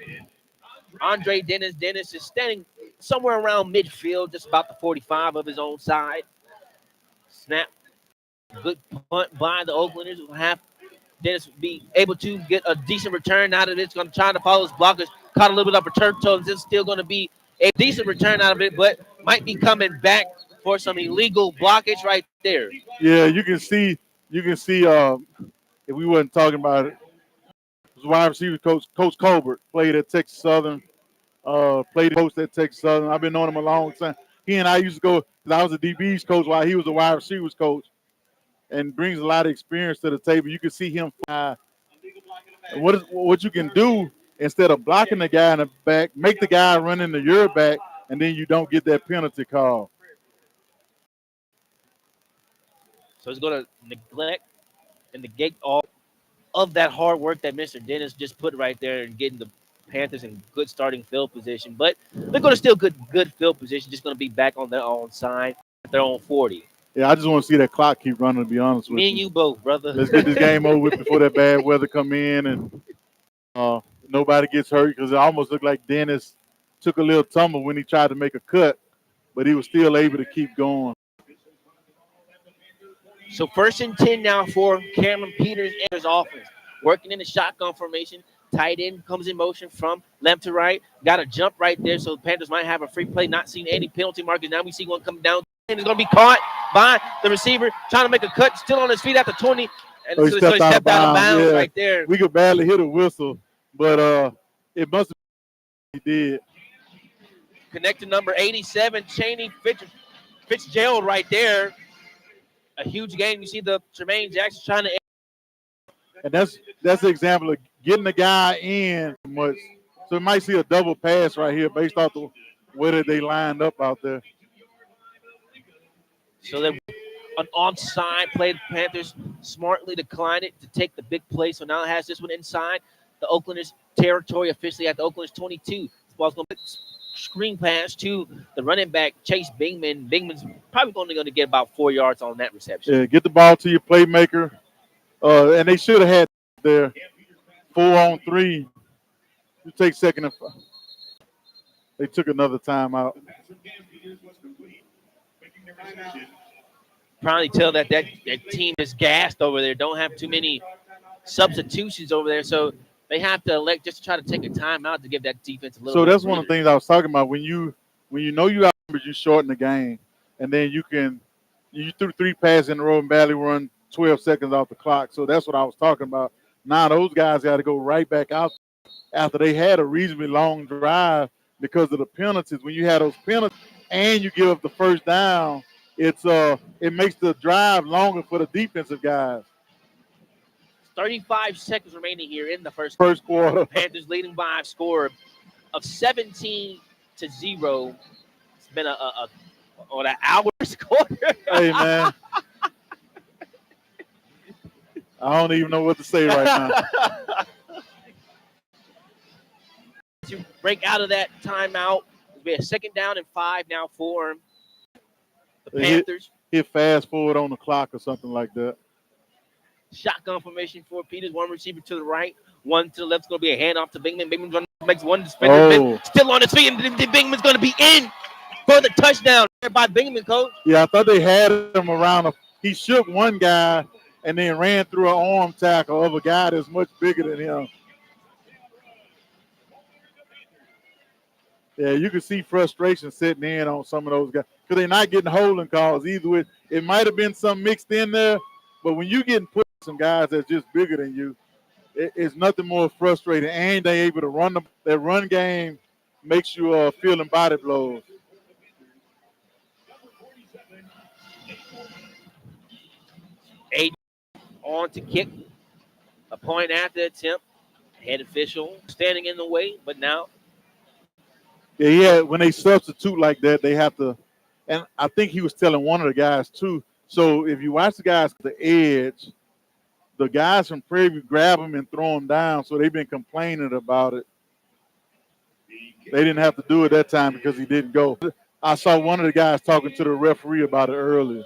Speaker 2: Andre Dennis. Dennis is standing somewhere around midfield, just about the 45 of his own side. Snap. Good punt by the Oaklanders. Will have Dennis be able to get a decent return out of it. It's going to try to follow his blockers. Caught a little bit of a turn toe. It's still going to be a decent return out of it, but might be coming back for some illegal blockage right there.
Speaker 3: Yeah, you can see. If we wasn't talking about it, wide receiver Coach Colbert played at Texas Southern. Played coach at Texas Southern. I've been knowing him a long time. He and I used to go. Cause I was a DB's coach while he was a wide receivers coach, and brings a lot of experience to the table. You can see him. What you can do instead of blocking the guy in the back, make the guy run into your back, and then you don't get that penalty call.
Speaker 2: So he's going to neglect and negate all of that hard work that Mr. Dennis just put right there and getting the Panthers in good starting field position. But they're going to still good field position, just going to be back on their own side, their own 40.
Speaker 3: Yeah, I just want to see that clock keep running, to be honest with you.
Speaker 2: Me and you both, brother.
Speaker 3: Let's get this game over with before that bad weather come in and nobody gets hurt, because it almost looked like Dennis took a little tumble when he tried to make a cut, but he was still able to keep going.
Speaker 2: So 1st and 10 now for Cameron Peters and his offense. Working in the shotgun formation. Tight end comes in motion from left to right. Got a jump right there, so the Panthers might have a free play. Not seeing any penalty markers. Now we see one coming down. And it's going to be caught by the receiver. Trying to make a cut. Still on his feet at the 20. And
Speaker 3: he stepped out of bounds
Speaker 2: right there.
Speaker 3: We could badly hit a whistle, but it must have been he did.
Speaker 2: Connected number 87, Chaney Fitzgerald right there. A huge game. You see the Tremaine Jackson trying to.
Speaker 3: And that's the example of getting the guy in much. So you might see a double pass right here based off the way that they lined up out there.
Speaker 2: So then an onside play. The Panthers smartly declined it to take the big play. So now it has this one inside the Oaklanders territory, officially at the Oaklanders 22. This ball's going to screen pass to the running back, Chase Bingman. Bingman's probably only going to get about 4 yards on that reception.
Speaker 3: Yeah, get the ball to your playmaker. And they should have had there 4-on-3. You take 2nd and 5. They took another timeout.
Speaker 2: Probably tell that team is gassed over there. Don't have too many substitutions over there. So they have to elect just to try to take a timeout to give that defense a little.
Speaker 3: So that's one of the things I was talking about. When you know you outnumbered, you shorten the game, and then you threw 3 passes in a row and barely run 12 seconds off the clock. So that's what I was talking about. Now those guys got to go right back out after they had a reasonably long drive because of the penalties. When you have those penalties and you give up the first down, it makes the drive longer for the defensive guys.
Speaker 2: 35 seconds remaining here in the first
Speaker 3: quarter.
Speaker 2: Panthers leading by a score of 17-0. It's been an hour score.
Speaker 3: Hey, man. I don't even know what to say right now.
Speaker 2: To break out of that timeout, it'll be a 2nd down and 5 now for the Panthers.
Speaker 3: Hit fast forward on the clock or something like that.
Speaker 2: Shotgun formation for Peters. One receiver to the right, one to the left. It's going to be a handoff to Bingman. Bingman makes one defender still on his feet, and Bingman's going to be in for the touchdown by Bingman, coach.
Speaker 3: Yeah, I thought they had him around. He shook one guy and then ran through an arm tackle of a guy that's much bigger than him. Yeah, you can see frustration setting in on some of those guys because they're not getting holding calls either way. It might have been some mixed in there, but when you getting put some guys that's just bigger than you, it's nothing more frustrating. And they able to run their run game makes you feeling body blows.
Speaker 2: On to kick. A point after the attempt. Head official standing in the way, but now.
Speaker 3: Yeah, when they substitute like that, they have to. And I think he was telling one of the guys too. So if you watch the guys at the edge, the guys from Prairie View grab them and throw them down. So they've been complaining about it. They didn't have to do it that time because he didn't go. I saw one of the guys talking to the referee about it earlier.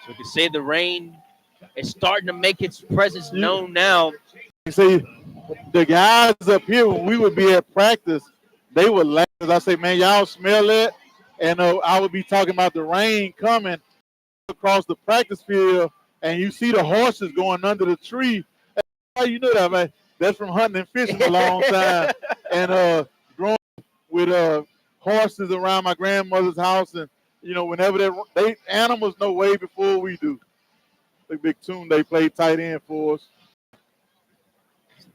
Speaker 2: So you can say the rain is starting to make its presence known now.
Speaker 3: You see, the guys up here, when we would be at practice, they would laugh. I say, man, y'all smell that? And I would be talking about the rain coming across the practice field, and you see the horses going under the tree. How you know that, man? That's from hunting and fishing a long time. And growing with horses around my grandmother's house, and whenever they animals know way before we do. The big tune they played tight end for us.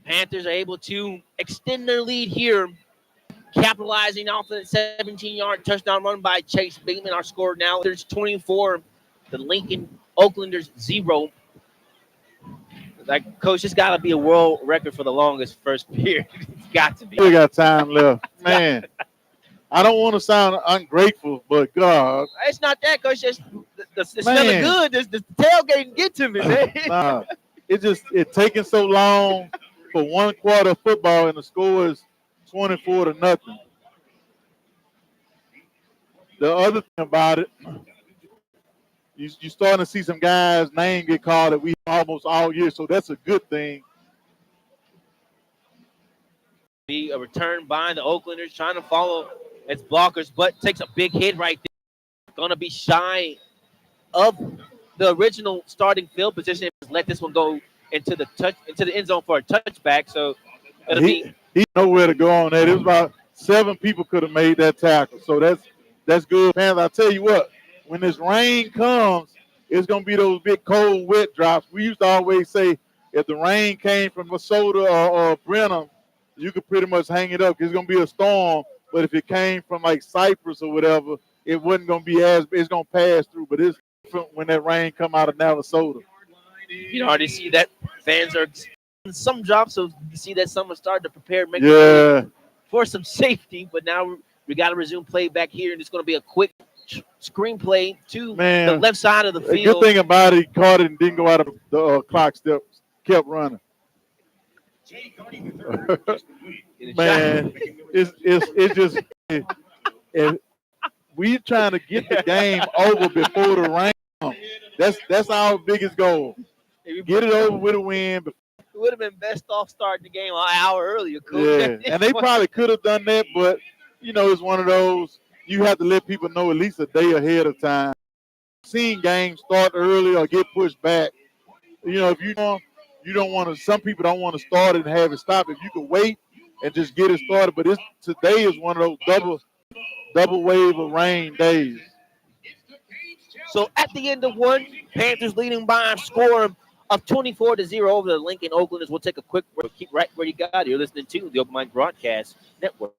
Speaker 2: Panthers are able to extend their lead here, capitalizing off the 17-yard touchdown run by Chase Bateman. Our score now is 24. The Lincoln Oaklanders 0. Like, coach, it's got to be a world record for the longest first period. It's got to be.
Speaker 3: We got time left, man. I don't want to sound ungrateful, but God,
Speaker 2: it's not that, coach. It's the smell of good. The tailgating get to me, man.
Speaker 3: Nah, it taking so long for one quarter of football, and the score is 24-0. The other thing about it, you starting to see some guys' name get called that we almost all year, so that's a good thing.
Speaker 2: Be a return by the Oaklanders trying to follow its blockers, but takes a big hit right there. Going to be shy of the original starting field position. Let this one go into the end zone for a touchback. So it'll be
Speaker 3: nowhere to go on that. It was about 7 people could have made that tackle. So that's good, man. I tell you what, when this rain comes, it's gonna be those big cold wet drops. We used to always say if the rain came from Minnesota or Brenham, you could pretty much hang it up. It's gonna be a storm. But if it came from like Cypress or whatever, it wasn't gonna be it's gonna pass through. But it's different when that rain come out of Navasota.
Speaker 2: You can already see that fans are in some drops, so you see that someone started to prepare, for some safety. But now we got to resume play back here, and it's going to be a quick screenplay to the left side of the field.
Speaker 3: The good thing about it, he caught it and didn't go out of the clock steps, kept running. Man, it's just we trying to get the game over before the rain comes. That's our biggest goal. Get it over with a win.
Speaker 2: It would have been best off starting the game an hour earlier, coach.
Speaker 3: Yeah, and they probably could have done that, but it's one of those you have to let people know at least a day ahead of time. Seeing games start early or get pushed back. If you don't want to. Some people don't want to start it and have it stop. If you could wait and just get it started, but today is one of those double wave of rain days.
Speaker 2: So at the end of one, Panthers leading by a score of 24-0 over the Lincoln Oaklanders. We'll take a quick break. Keep right where you got it. You're listening to the Open Mic Broadcast Network.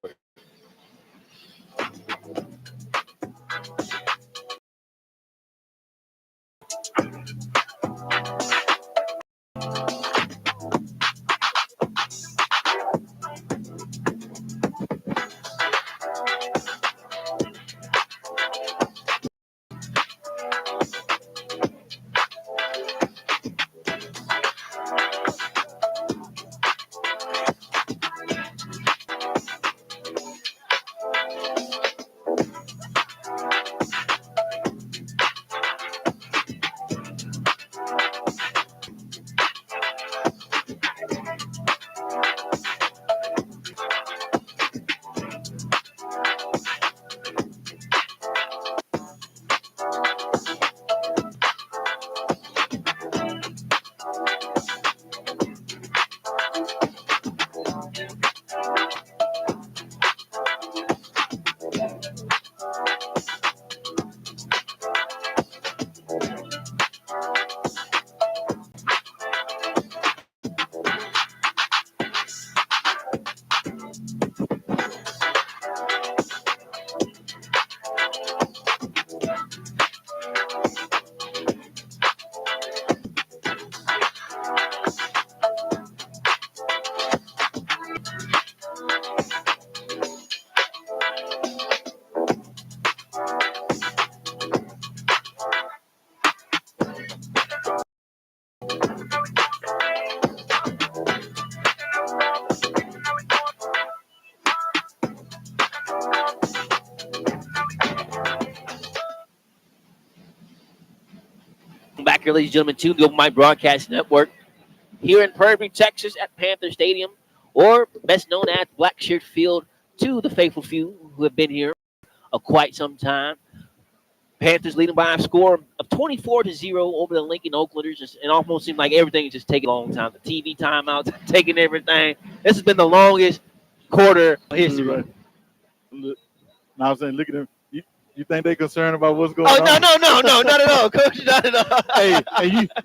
Speaker 2: Back here, ladies and gentlemen, to the Open Mic Broadcast Network here in Prairie View, Texas at Panther Stadium, or best known as Blackshear Field, to the faithful few who have been here quite some time. Panthers leading by a score of 24-0 over the Lincoln Oaklanders. It almost seemed like everything is just taking a long time. The TV timeouts taking everything. This has been the longest quarter of history.
Speaker 3: Now I'm saying, look at them. You think they concerned about what's going
Speaker 2: Oh,
Speaker 3: on?
Speaker 2: no, not at all, Coach. Not at all.
Speaker 3: Hey,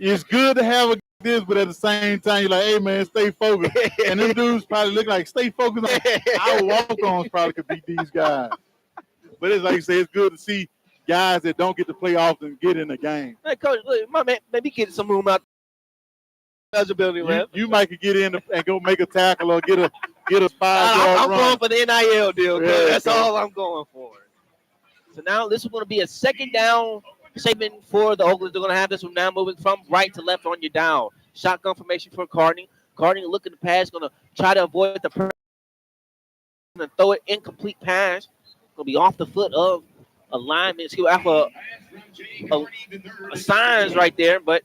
Speaker 3: it's good to have this, but at the same time, you're like, hey, man, stay focused. And them dudes probably look like stay focused. Our walk-ons probably could beat these guys. But it's like you say, it's good to see guys that don't get to play often get in the game.
Speaker 2: Hey, Coach, look, my man, maybe get some room out. Eligibility left.
Speaker 3: You might could get in and go make a tackle or get a 5-yard
Speaker 2: I'm
Speaker 3: run.
Speaker 2: going for the NIL deal.
Speaker 3: Yeah,
Speaker 2: That's all I'm going for. So now this is going to be a second down segment for the Oaklanders. They're going to have this one now moving from right to left on your down. Shotgun formation for Carding. Carding looking to pass, going to try to avoid the pressure and throw it incomplete pass. Going to be off the foot of a lineman. He'll have a signs right there, but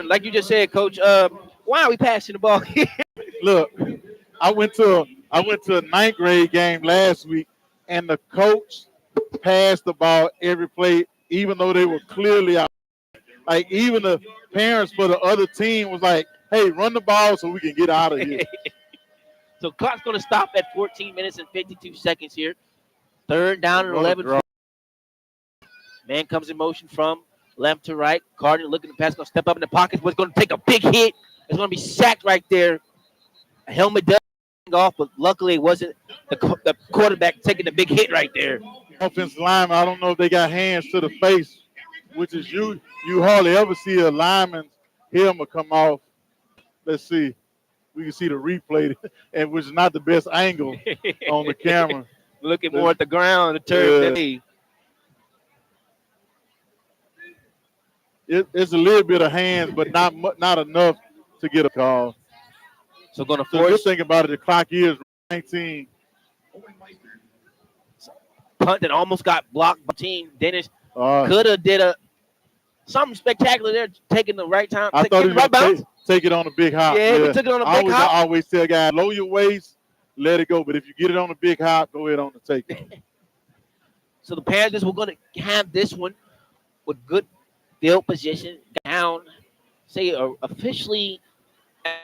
Speaker 2: like you just said, Coach, why are we passing the ball here?
Speaker 3: Look, I went to a ninth grade game last week, and the coach passed the ball every play, even though they were clearly out. Like, even the parents for the other team was like, hey, run the ball so we can get out of here.
Speaker 2: So clock's going to stop at 14 minutes and 52 seconds here. Third down and 11. Man comes in motion from left to right. Cardinal looking to pass, going to step up in the pocket, but it's going to take a big hit. It's going to be sacked right there. A helmet does off, but luckily it wasn't the quarterback taking the big hit right there.
Speaker 3: Offensive lineman, I don't know if they got hands to the face, which is you hardly ever see a lineman's helmet come off. Let's see. We can see the replay, and which is not the best angle on the camera.
Speaker 2: Looking more at the ground, the turf.
Speaker 3: It's a little bit of hands, but not enough to get a call.
Speaker 2: So going to
Speaker 3: So
Speaker 2: force.
Speaker 3: good thing about it, the clock is 19.
Speaker 2: Punt that almost got blocked by team. Dennis could have did something spectacular there, taking the right time.
Speaker 3: I thought he was going to take it on a big hop.
Speaker 2: Yeah, he took it on a big hop.
Speaker 3: I always tell guys, lower your waist, let it go. But if you get it on a big hop, go ahead on the take it.
Speaker 2: So the Panthers were going to have this one with good field position down, say officially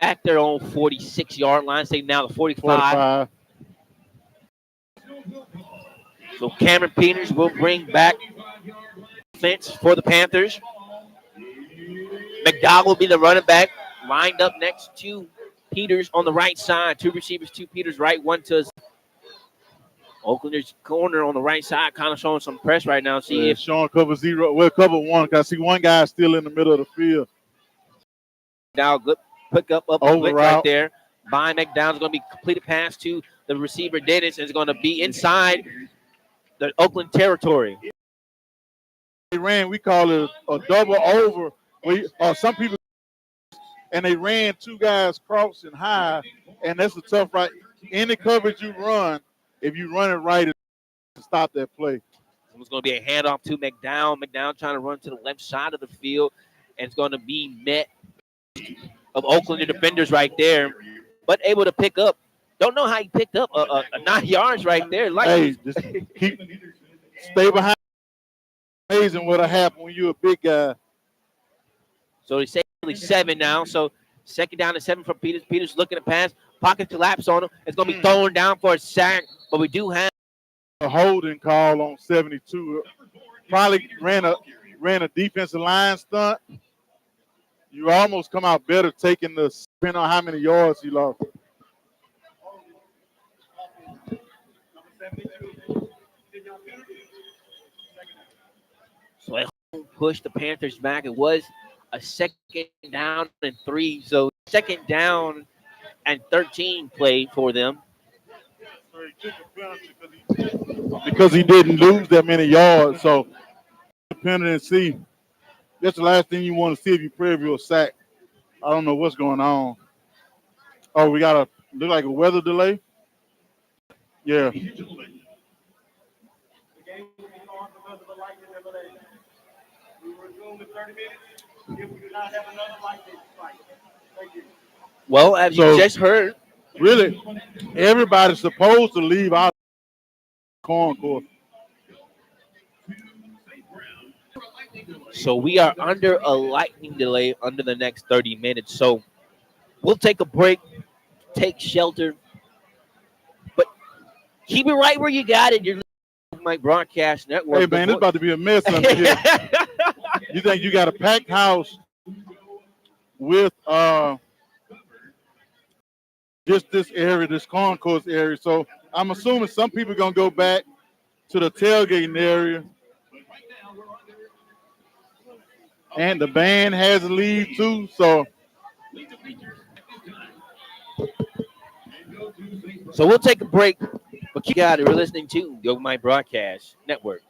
Speaker 2: at their own 46-yard line, say now the 45. So Cameron Peters will bring back offense for the Panthers. McDowell will be the running back, lined up next to Peters on the right side. Two receivers, two Peters right, one to his Oaklanders corner on the right side, kind of showing some press right now. See if
Speaker 3: Sean cover 0. Well, cover 1. Because I see one guy still in the middle of the field.
Speaker 2: Now good pick up
Speaker 3: over
Speaker 2: right there. By McDowell's going to be completed pass to the receiver Dennis, and is going to be inside the Oakland territory.
Speaker 3: They ran, we call it a double over. Some people, and they ran two guys crossing high, and that's a tough right. Any coverage you run, if you run it right, to stop that play.
Speaker 2: It's going to be a handoff to McDowell. McDowell trying to run to the left side of the field, and it's going to be met of Oakland defenders right there, but able to pick up. Don't know how he picked up a 9 yards right there.
Speaker 3: Just stay behind. Amazing what'll happen when you're a big guy.
Speaker 2: So he's only 7 now. So second down and 7 for Peters. Peters looking to pass. Pocket collapse on him. It's going to be thrown down for a sack, but we do have
Speaker 3: a holding call on 72. Probably ran a defensive line stunt. You almost come out better taking depending on how many yards he lost.
Speaker 2: So it pushed the Panthers back. It was a second down and 3. So second down and 13 play for them.
Speaker 3: Because he didn't lose that many yards. So depending and see. That's the last thing you want to see if you Prairie View a sack. I don't know what's going on. Oh, we got look like a weather delay. Yeah.
Speaker 2: Well, as you just heard,
Speaker 3: really, everybody's supposed to leave out concourse.
Speaker 2: So we are under a lightning delay under the next 30 minutes. So we'll take a break, take shelter. But Keep it right where you got it. You're listening to my broadcast network.
Speaker 3: Hey, man, it's about to be a mess under here. You think you got a packed house with just this area, this concourse area. So I'm assuming some people are going to go back to the tailgating area. And the band has a lead, too. So
Speaker 2: we'll take a break. But keep got it. We're listening to the My Broadcast Network.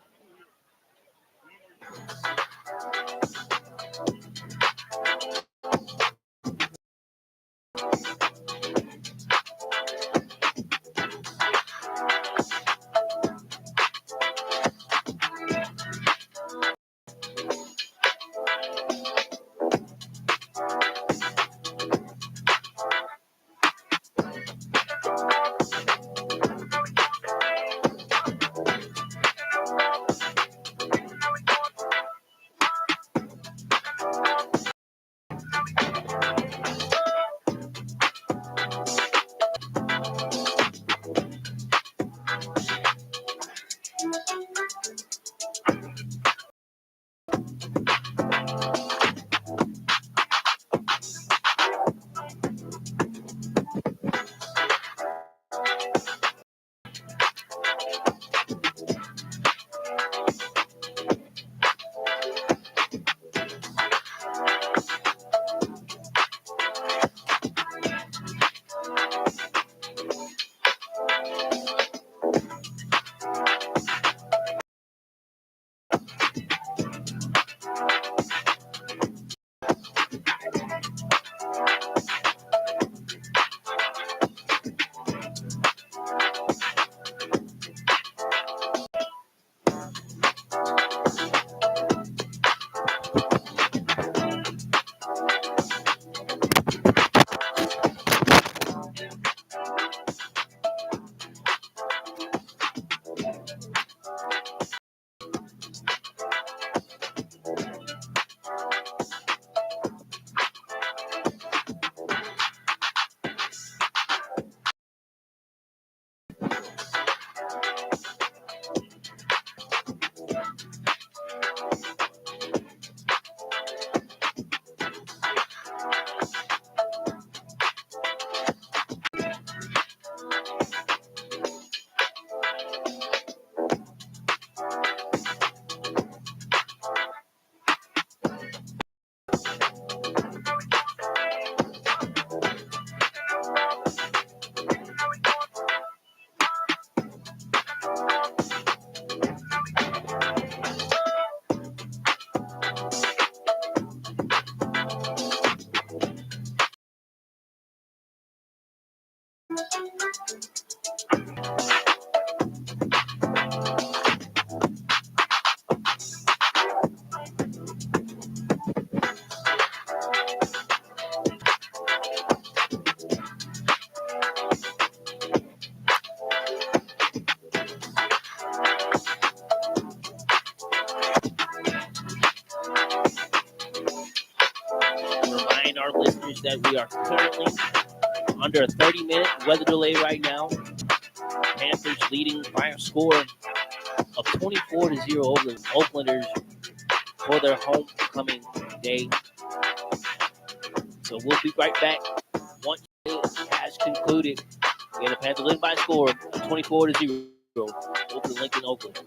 Speaker 2: Remind our listeners that we are currently under a 30-minute weather delay right now. Panthers leading by a score of 24-0 over the Oaklanders for their homecoming day. So we'll be right back once it has concluded. Again, the Panthers leading by a score of 24-0 over Lincoln, Oakland.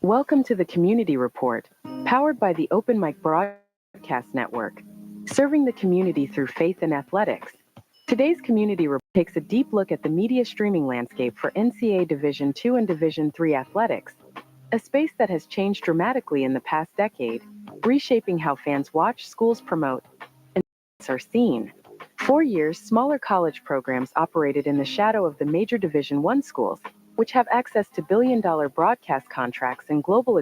Speaker 4: Welcome to the Community Report, powered by the Open Mic Broadcast Network, serving the community through faith and athletics. Today's Community Report takes a deep look at the media streaming landscape for NCAA Division II and Division III athletics, a space that has changed dramatically in the past decade, reshaping how fans watch, schools promote, and are seen. For years, smaller college programs operated in the shadow of the major Division I schools, which have access to billion-dollar broadcast contracts and global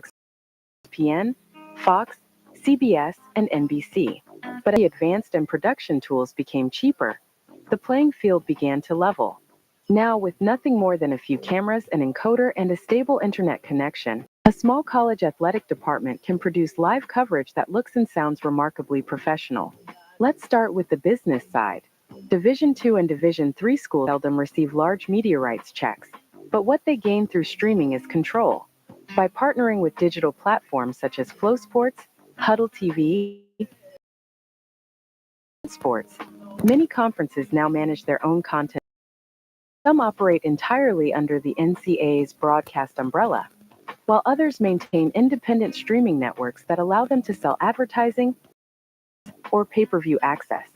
Speaker 4: ESPN, Fox, CBS, and NBC. But as the advanced and production tools became cheaper, the playing field began to level. Now, with nothing more than a few cameras, an encoder, and a stable internet connection, a small college athletic department can produce live coverage that looks and sounds remarkably professional. Let's start with the business side. Division II and Division III schools seldom receive large media rights checks, but what they gain through streaming is control. By partnering with digital platforms such as Flow Sports, Huddle TV, Sports, many conferences now manage their own content. Some operate entirely under the NCAA's broadcast umbrella, while others maintain independent streaming networks that allow them to sell advertising or pay-per-view access.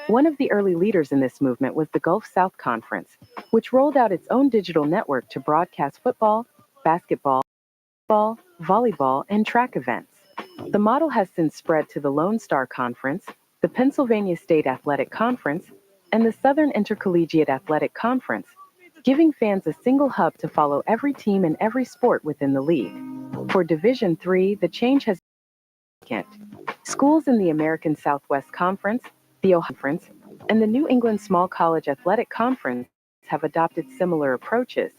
Speaker 4: One of the early leaders in this movement was the Gulf South Conference, which rolled out its own digital network to broadcast football, basketball, volleyball, and track events. The model has since spread to the Lone Star Conference, the Pennsylvania State Athletic Conference, and the Southern Intercollegiate Athletic Conference, giving fans a single hub to follow every team and every sport within the league. For Division III, the change has been significant. Schools in the American Southwest Conference, the Ohio Conference, and the New England Small College Athletic Conference have adopted similar approaches,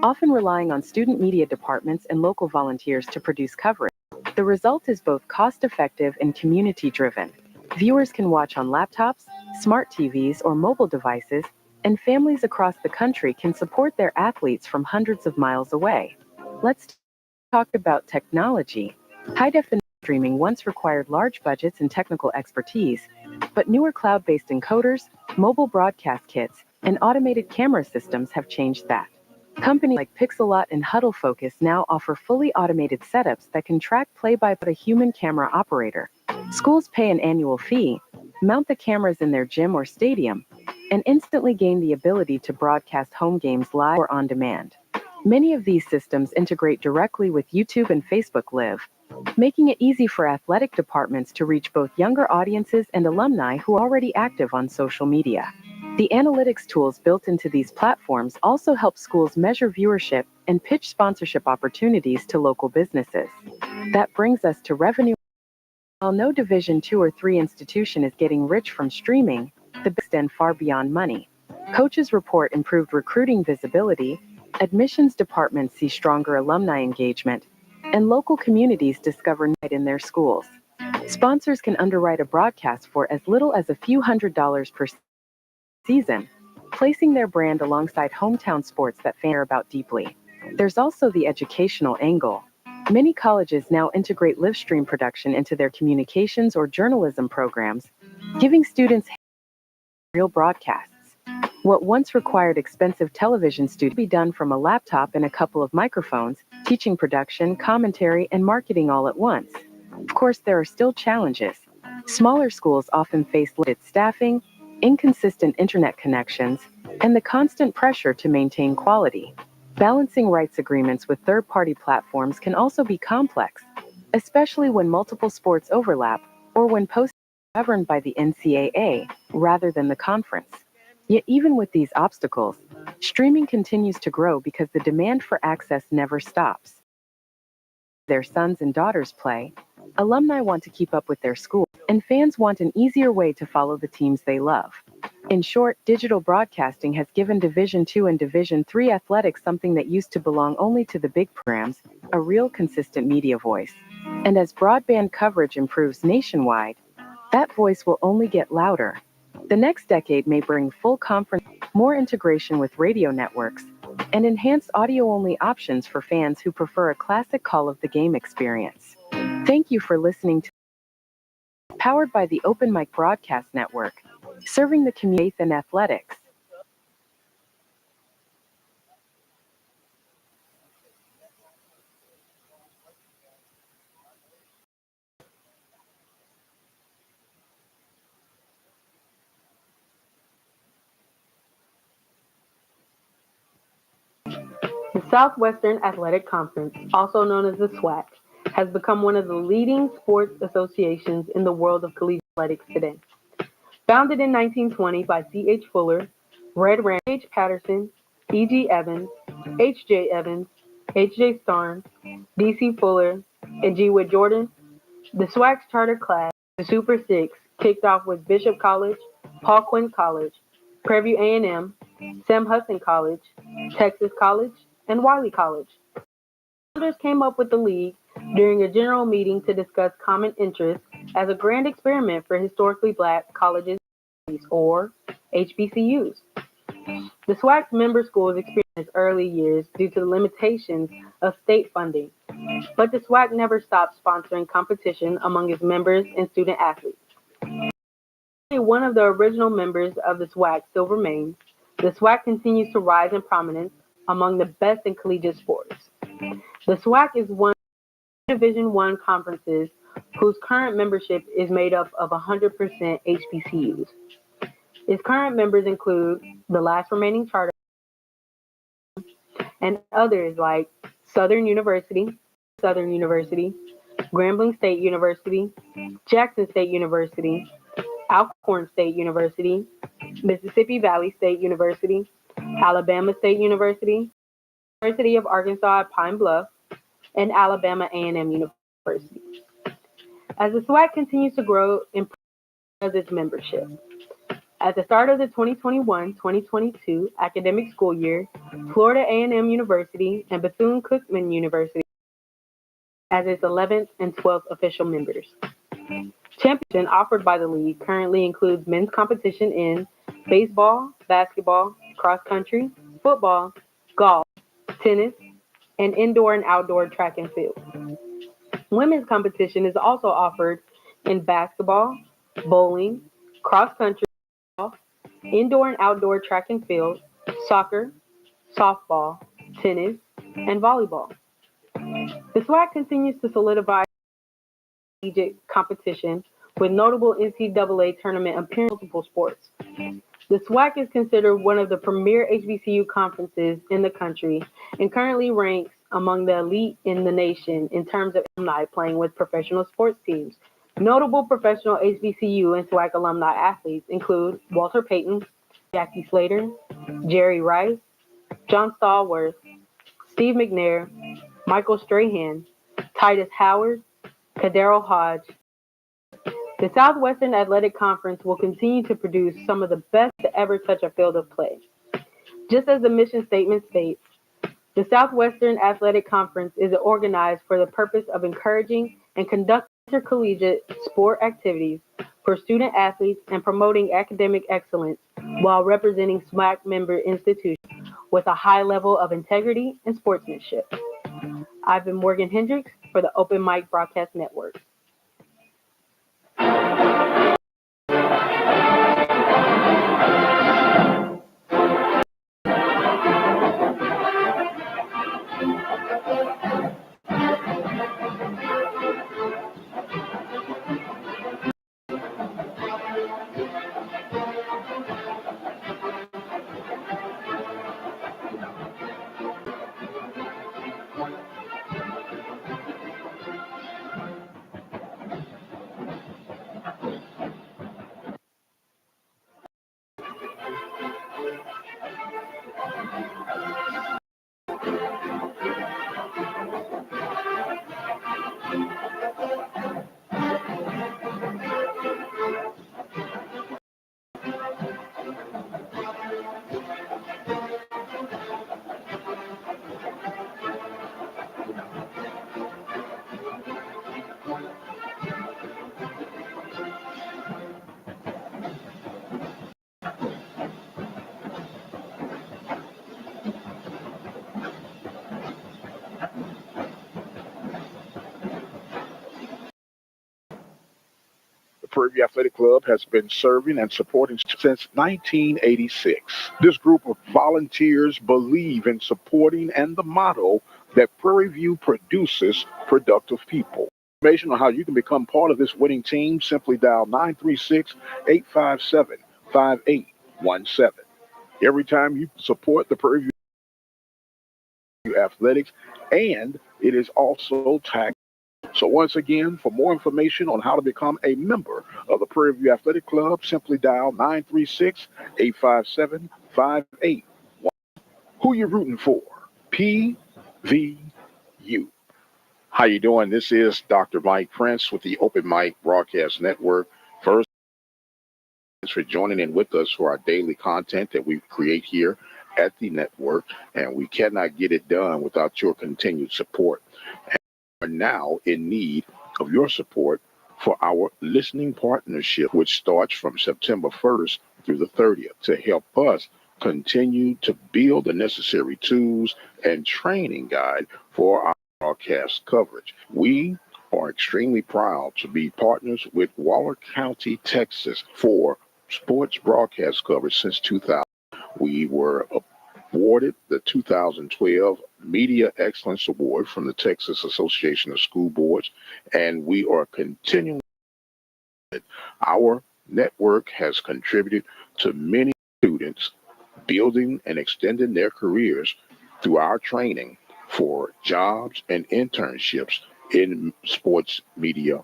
Speaker 4: often relying on student media departments and local volunteers to produce coverage. The result is both cost-effective and community-driven. Viewers can watch on laptops, smart TVs, or mobile devices, and families across the country can support their athletes from hundreds of miles away. Let's talk about technology. High-definition streaming once required large budgets and technical expertise, but newer cloud-based encoders, mobile broadcast kits, and automated camera systems have changed that. Companies like Pixelot and Huddle Focus now offer fully automated setups that can track play-by a human camera operator. Schools pay an annual fee, mount the cameras in their gym or stadium, and instantly gain the ability to broadcast home games live or on demand. Many of these systems integrate directly with YouTube and Facebook Live, making it easy for athletic departments to reach both younger audiences and alumni who are already active on social media. The analytics tools built into these platforms also help schools measure viewership and pitch sponsorship opportunities to local businesses. That brings us to revenue. While no Division II or III institution is getting rich from streaming, the benefits extend far beyond money. Coaches report improved recruiting visibility, admissions departments see stronger alumni engagement, and local communities discover need in their schools. Sponsors can underwrite a broadcast for as little as a few $100s per season, placing their brand alongside hometown sports that fans care about deeply. There's also the educational angle. Many colleges now integrate live stream production into their communications or journalism programs, giving students real broadcasts. What once required expensive television studios be done from a laptop and a couple of microphones, teaching production, commentary, and marketing all at once. Of course, there are still challenges. Smaller schools often face limited staffing, inconsistent internet connections, and the constant pressure to maintain quality. Balancing rights agreements with third-party platforms can also be complex, especially when multiple sports overlap or when posts are governed by the NCAA rather than the conference. Yet even with these obstacles, streaming continues to grow because the demand for access never stops. Their sons and daughters play, alumni want to keep up with their school, and fans want an easier way to follow the teams they love. In short, digital broadcasting has given Division II and Division III athletics something that used to belong only to the big programs, a real consistent media voice. And as broadband coverage improves nationwide, that voice will only get louder. The next decade may bring full conference, more integration with radio networks, and enhanced audio-only options for fans who prefer a classic call of the game experience. Thank you for listening to powered by the Open Mic Broadcast Network, serving the community and athletics.
Speaker 1: The Southwestern Athletic Conference, also known as the SWAC, has become one of the leading sports associations in the world of collegiate athletics today. Founded in 1920 by C.H. Fuller, Red Rand, H. Patterson, E.G. Evans, H.J. Evans, H.J. Starnes, D.C. Fuller, and G. Wood Jordan, the SWAC's charter class, the Super Six, kicked off with Bishop College, Paul Quinn College, Prairie View A&M, Sam Houston College, Texas College, and Wiley College. Founders came up with the league during a general meeting to discuss common interests as a grand experiment for historically black colleges, or HBCUs. The SWAC's member schools experienced its early years due to the limitations of state funding, but the SWAC never stopped sponsoring competition among its members and student athletes. One of the original members of the SWAC still remains. The SWAC continues to rise in prominence among the best in collegiate sports. The SWAC is one of Division I conferences whose current membership is made up of 100% HBCUs. Its current members include the last remaining charter and others like Southern University, Grambling State University, Jackson State University, Alcorn State University, Mississippi Valley State University, Alabama State University, University of Arkansas at Pine Bluff, and Alabama A&M University. As the SWAC continues to grow in its membership, at the start of the 2021-2022 academic school year, Florida A&M University and Bethune-Cookman University as its 11th and 12th official members. Championship offered by the league currently includes men's competition in baseball, basketball, cross country, football, golf, tennis, and indoor and outdoor track and field. Women's competition is also offered in basketball, bowling, cross country, indoor and outdoor track and field, soccer, softball, tennis, and volleyball. The SWAC continues to solidify collegiate competition with notable NCAA tournament appearances in multiple sports. The SWAC is considered one of the premier HBCU conferences in the country and currently ranks among the elite in the nation in terms of alumni playing with professional sports teams. Notable professional HBCU and SWAC alumni athletes include Walter Payton, Jackie Slater, Jerry Rice, John Stallworth, Steve McNair, Michael Strahan, Titus Howard, Kadero Hodge. The Southwestern Athletic Conference will continue to produce some of the best to ever touch a field of play. Just as the mission statement states, the Southwestern Athletic Conference is organized for the purpose of encouraging and conducting intercollegiate sport activities for student athletes and promoting academic excellence while representing SWAC member institutions with a high level of integrity and sportsmanship. I've been Morgan Hendricks for the Open Mic Broadcast Network.
Speaker 5: Prairie View Athletic Club has been serving and supporting since 1986. This group of volunteers believe in supporting and the motto that Prairie View produces productive people. Information on how you can become part of this winning team, simply dial 936-857-5817. Every time you support the Prairie View Athletics, and it is also tax. So once again, for more information on how to become a member of the Prairie View Athletic Club, simply dial 936-857-5817. Who you rooting for? PVU. How you doing? This is Dr. Mike Prince with the Open Mic Broadcast Network. First, thanks for joining in with us for our daily content that we create here at the network, and we cannot get it done without your continued support. And we are now in need of your support for our listening partnership, which starts from September 1st through the 30th, to help us continue to build the necessary tools and training guide for our broadcast coverage. We are extremely proud to be partners with Waller County, Texas for sports broadcast coverage since 2000. We were awarded the 2012 Media Excellence Award from the Texas Association of School Boards, and we are continuing. Our network has contributed to many students building and extending their careers through our training for jobs and internships in sports media.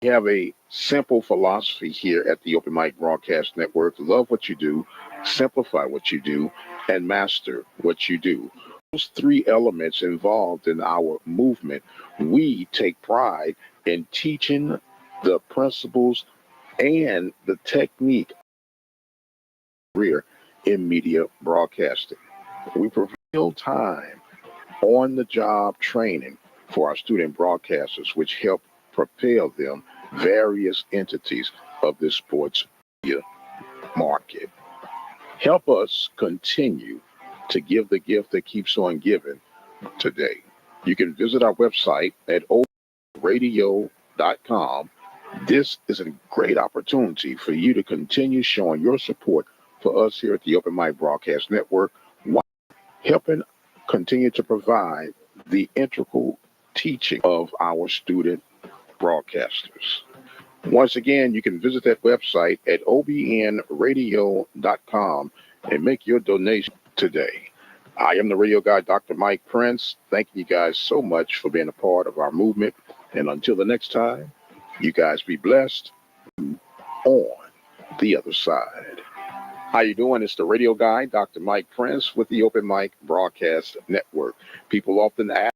Speaker 5: We have a simple philosophy here at the Open Mic Broadcast Network: love what you do, simplify what you do, and master what you do. Those three elements involved in our movement, we take pride in teaching the principles and the technique career in media broadcasting. We provide real-time, on-the-job training for our student broadcasters, which help propel them various entities of the sports media market. Help us continue to give the gift that keeps on giving today. You can visit our website at radio.com. This is a great opportunity for you to continue showing your support for us here at the Open Mic Broadcast Network, while helping continue to provide the integral teaching of our student broadcasters. Once again, you can visit that website at obnradio.com and make your donation today. I am the radio guy, Dr. Mike Prince. Thank you guys so much for being a part of our movement. And until the next time, you guys be blessed on the other side. How you doing? It's the radio guy, Dr. Mike Prince, with the Open Mic Broadcast Network. People often ask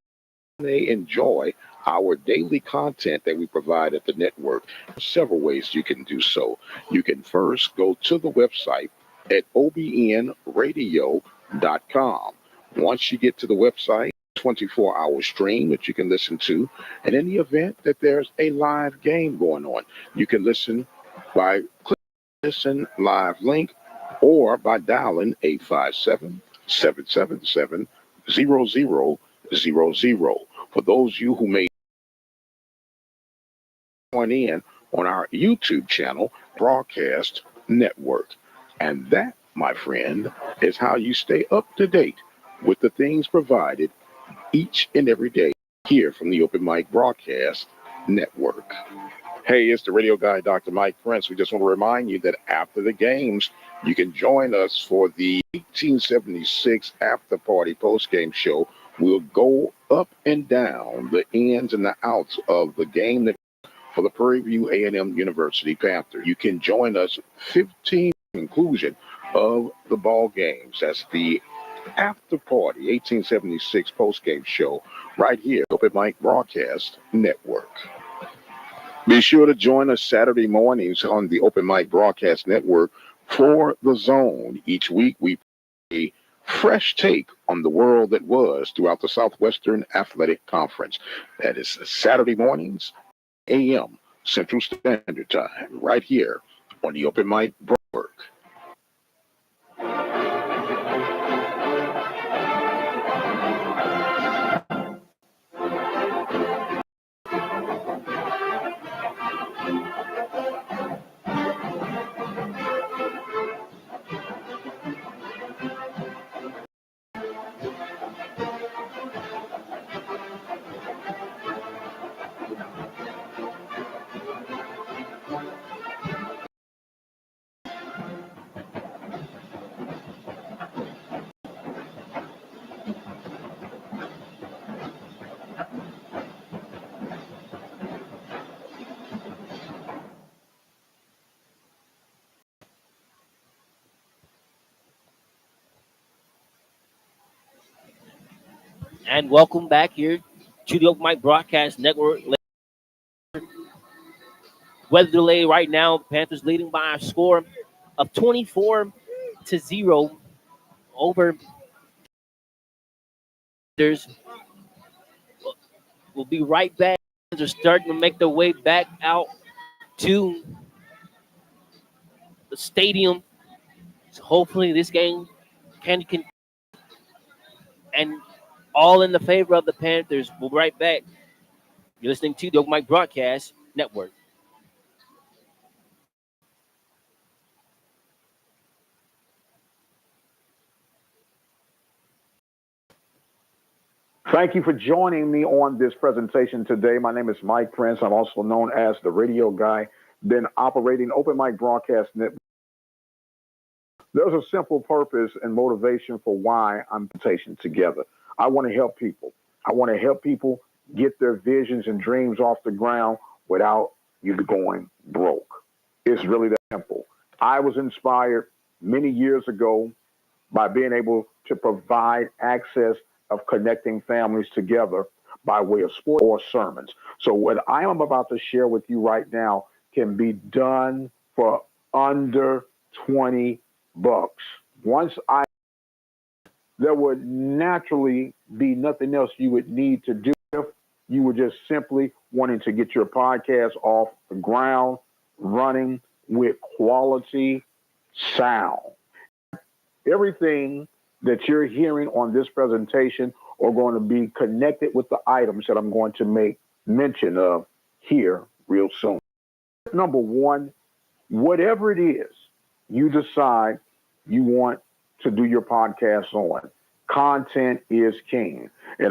Speaker 5: they enjoy our daily content that we provide at the network. There's several ways you can do so. You can first go to the website at obnradio.com. Once you get to the website, 24-hour stream that you can listen to, and in the event that there's a live game going on, you can listen by clicking listen live link or by dialing 857-777-0000. For those of you who may join in on our YouTube channel, Broadcast Network. And that, my friend, is how you stay up to date with the things provided each and every day here from the Open Mic Broadcast Network. Hey, it's the radio guy, Dr. Mike Prince. We just want to remind you that after the games, you can join us for the 1876 After Party Post-Game Show. We'll go up and down the ins and the outs of the game that for the Prairie View A&M University Panthers. You can join us 15 conclusion of the ball games. That's the After Party 1876 Post-Game Show right here, Open Mic Broadcast Network. Be sure to join us Saturday mornings on the Open Mic Broadcast Network for The Zone. Each week, we put a fresh take on the world that was throughout the Southwestern Athletic Conference. That is Saturday mornings, a.m. Central Standard Time, right here on the Open Mic Network.
Speaker 2: And welcome back here to the Open Mic Broadcast Network. Weather delay right now. Panthers leading by a score of 24-0 over Panthers. We'll be right back. They're starting to make their way back out to the stadium. So hopefully this game can and all in the favor of the Panthers. We'll be right back. You're listening to the Open Mic Broadcast Network.
Speaker 5: Thank you for joining me on this presentation today. My name is Mike Prince. I'm also known as the radio guy. Been operating Open Mic Broadcast Network. There's a simple purpose and motivation for why I'm putting together. I want to help people. I want to help people get their visions and dreams off the ground without you going broke. It's really that simple. I was inspired many years ago by being able to provide access of connecting families together by way of sport or sermons. So what I am about to share with you right now can be done for under 20 bucks. There would naturally be nothing else you would need to do if you were just simply wanting to get your podcast off the ground, running with quality sound. Everything that you're hearing on this presentation are going to be connected with the items that I'm going to make mention of here real soon. Number one, whatever it is you decide you want to do your podcast on, content is king. And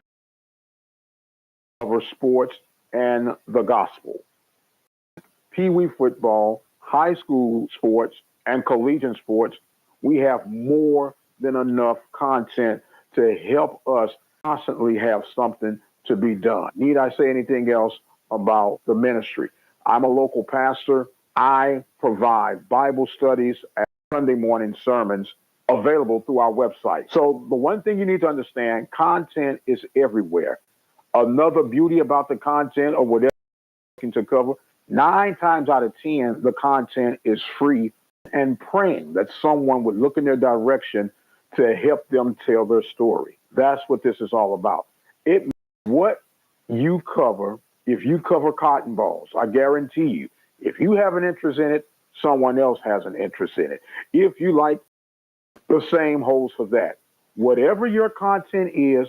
Speaker 5: over sports and the gospel, Pee Wee football, high school sports, and collegiate sports, we have more than enough content to help us constantly have something to be done. Need I say anything else about the ministry? I'm a local pastor. I provide Bible studies and Sunday morning sermons available through our website. So the one thing you need to understand, content is everywhere. Another beauty about the content or whatever you're looking to cover, 9 times out of 10, the content is free, and praying that someone would look in their direction to help them tell their story. That's what this is all about. What you cover, if you cover cotton balls, I guarantee you, if you have an interest in it, someone else has an interest in it. If you like, the same holds for that. Whatever your content is,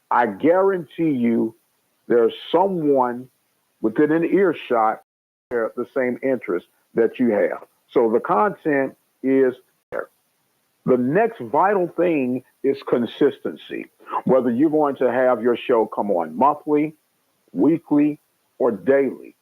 Speaker 5: I guarantee you there's someone within an earshot share the same interest that you have. So the content is there. The next vital thing is consistency. Whether you're going to have your show come on monthly, weekly, or daily,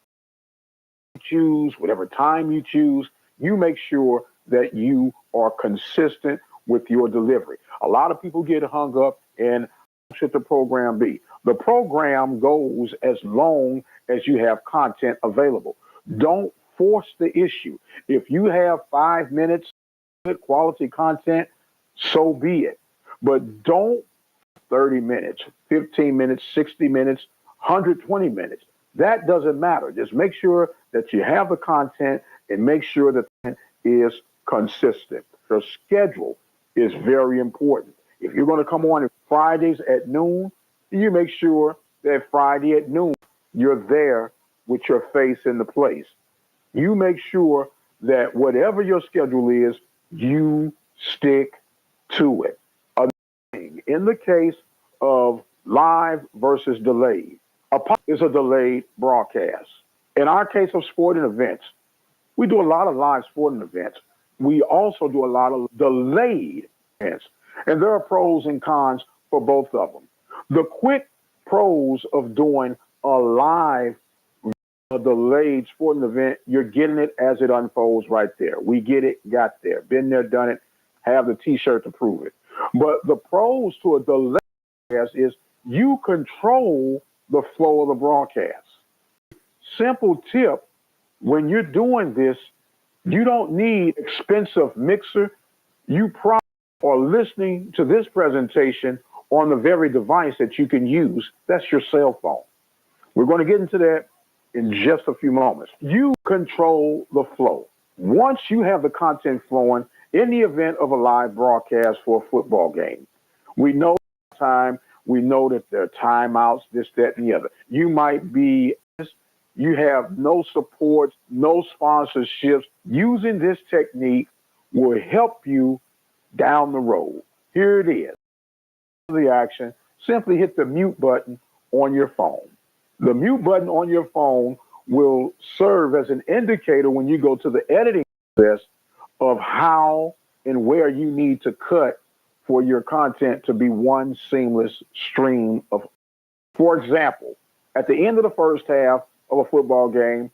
Speaker 5: choose whatever time you choose, you make sure that you are consistent with your delivery. A lot of people get hung up in how should the program be. The program goes as long as you have content available. Don't force the issue. If you have 5 minutes good quality content, so be it. But don't 30 minutes, 15 minutes, 60 minutes, 120 minutes. That doesn't matter. Just make sure that you have the content and make sure that it is consistent. Your schedule is very important. If you're going to come on Fridays at noon, you make sure that Friday at noon, you're there with your face in the place. You make sure that whatever your schedule is, you stick to it. Another thing, in the case of live versus delayed, a podcast is a delayed broadcast. In our case of sporting events, we do a lot of live sporting events. We also do a lot of delayed events. And there are pros and cons for both of them. The quick pros of doing a delayed sporting event, you're getting it as it unfolds right there. We get it, got there, been there, done it, have the t-shirt to prove it. But the pros to a delayed broadcast is you control the flow of the broadcast. Simple tip, when you're doing this, you don't need expensive mixer. You probably are listening to this presentation on the very device that you can use. That's your cell phone. We're going to get into that in just a few moments. You control the flow. Once you have the content flowing in the event of a live broadcast for a football game, we know time, we know that there are timeouts, this, that, and the other. You might be, you have no support, no sponsorships. Using this technique will help you down the road. Here it is. The action, simply hit the mute button on your phone. The mute button on your phone will serve as an indicator when you go to the editing process of how and where you need to cut for your content to be one seamless stream of. For example, at the end of the first half of a football game,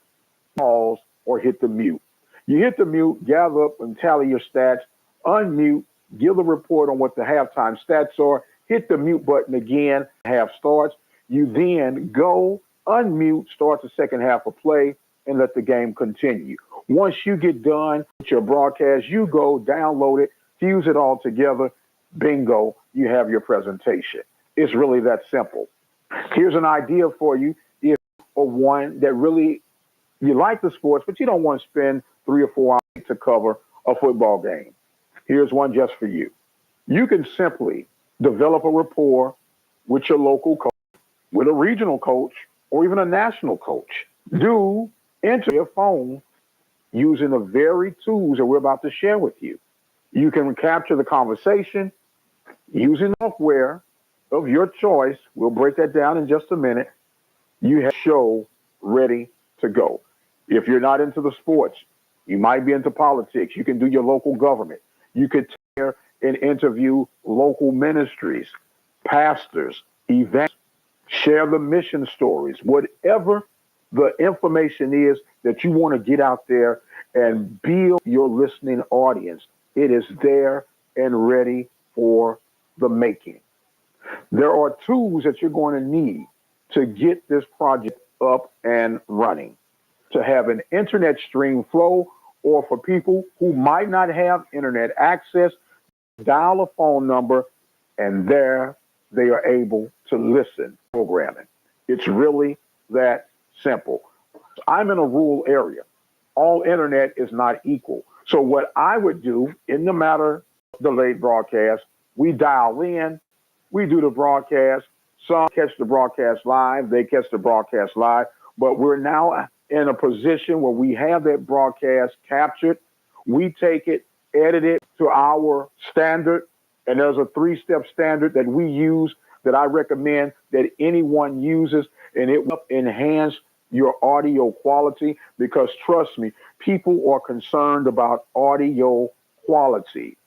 Speaker 5: pause or hit the mute. You hit the mute, gather up and tally your stats, unmute, give a report on what the halftime stats are, hit the mute button again, half starts. You then go, unmute, start the second half of play, and let the game continue. Once you get done with your broadcast, you go, download it, fuse it all together, bingo, you have your presentation. It's really that simple. Here's an idea for you. If or one that really, you like the sports, but you don't want to spend 3 or 4 hours to cover a football game. Here's one just for you. You can simply develop a rapport with your local coach, with a regional coach, or even a national coach. Do enter your phone using the very tools that we're about to share with you. You can capture the conversation using software of your choice. We'll break that down in just a minute. You have a show ready to go. If you're not into the sports, you might be into politics. You can do your local government. You could share and interview local ministries, pastors, events, share the mission stories, whatever the information is that you want to get out there and build your listening audience. It is there and ready for the making. There are tools that you're going to need to get this project up and running, to have an internet stream flow, or for people who might not have internet access, dial a phone number and there they are able to listen to programming. It's really that simple. I'm in a rural area. All internet is not equal. So what I would do in the matter of delayed broadcast, we dial in, we do the broadcast. Some catch the broadcast live, they catch the broadcast live, but we're now in a position where we have that broadcast captured. We take it, edit it to our standard, and there's a 3-step standard that we use that I recommend that anyone uses, and it will enhance your audio quality, because trust me, people are concerned about audio quality.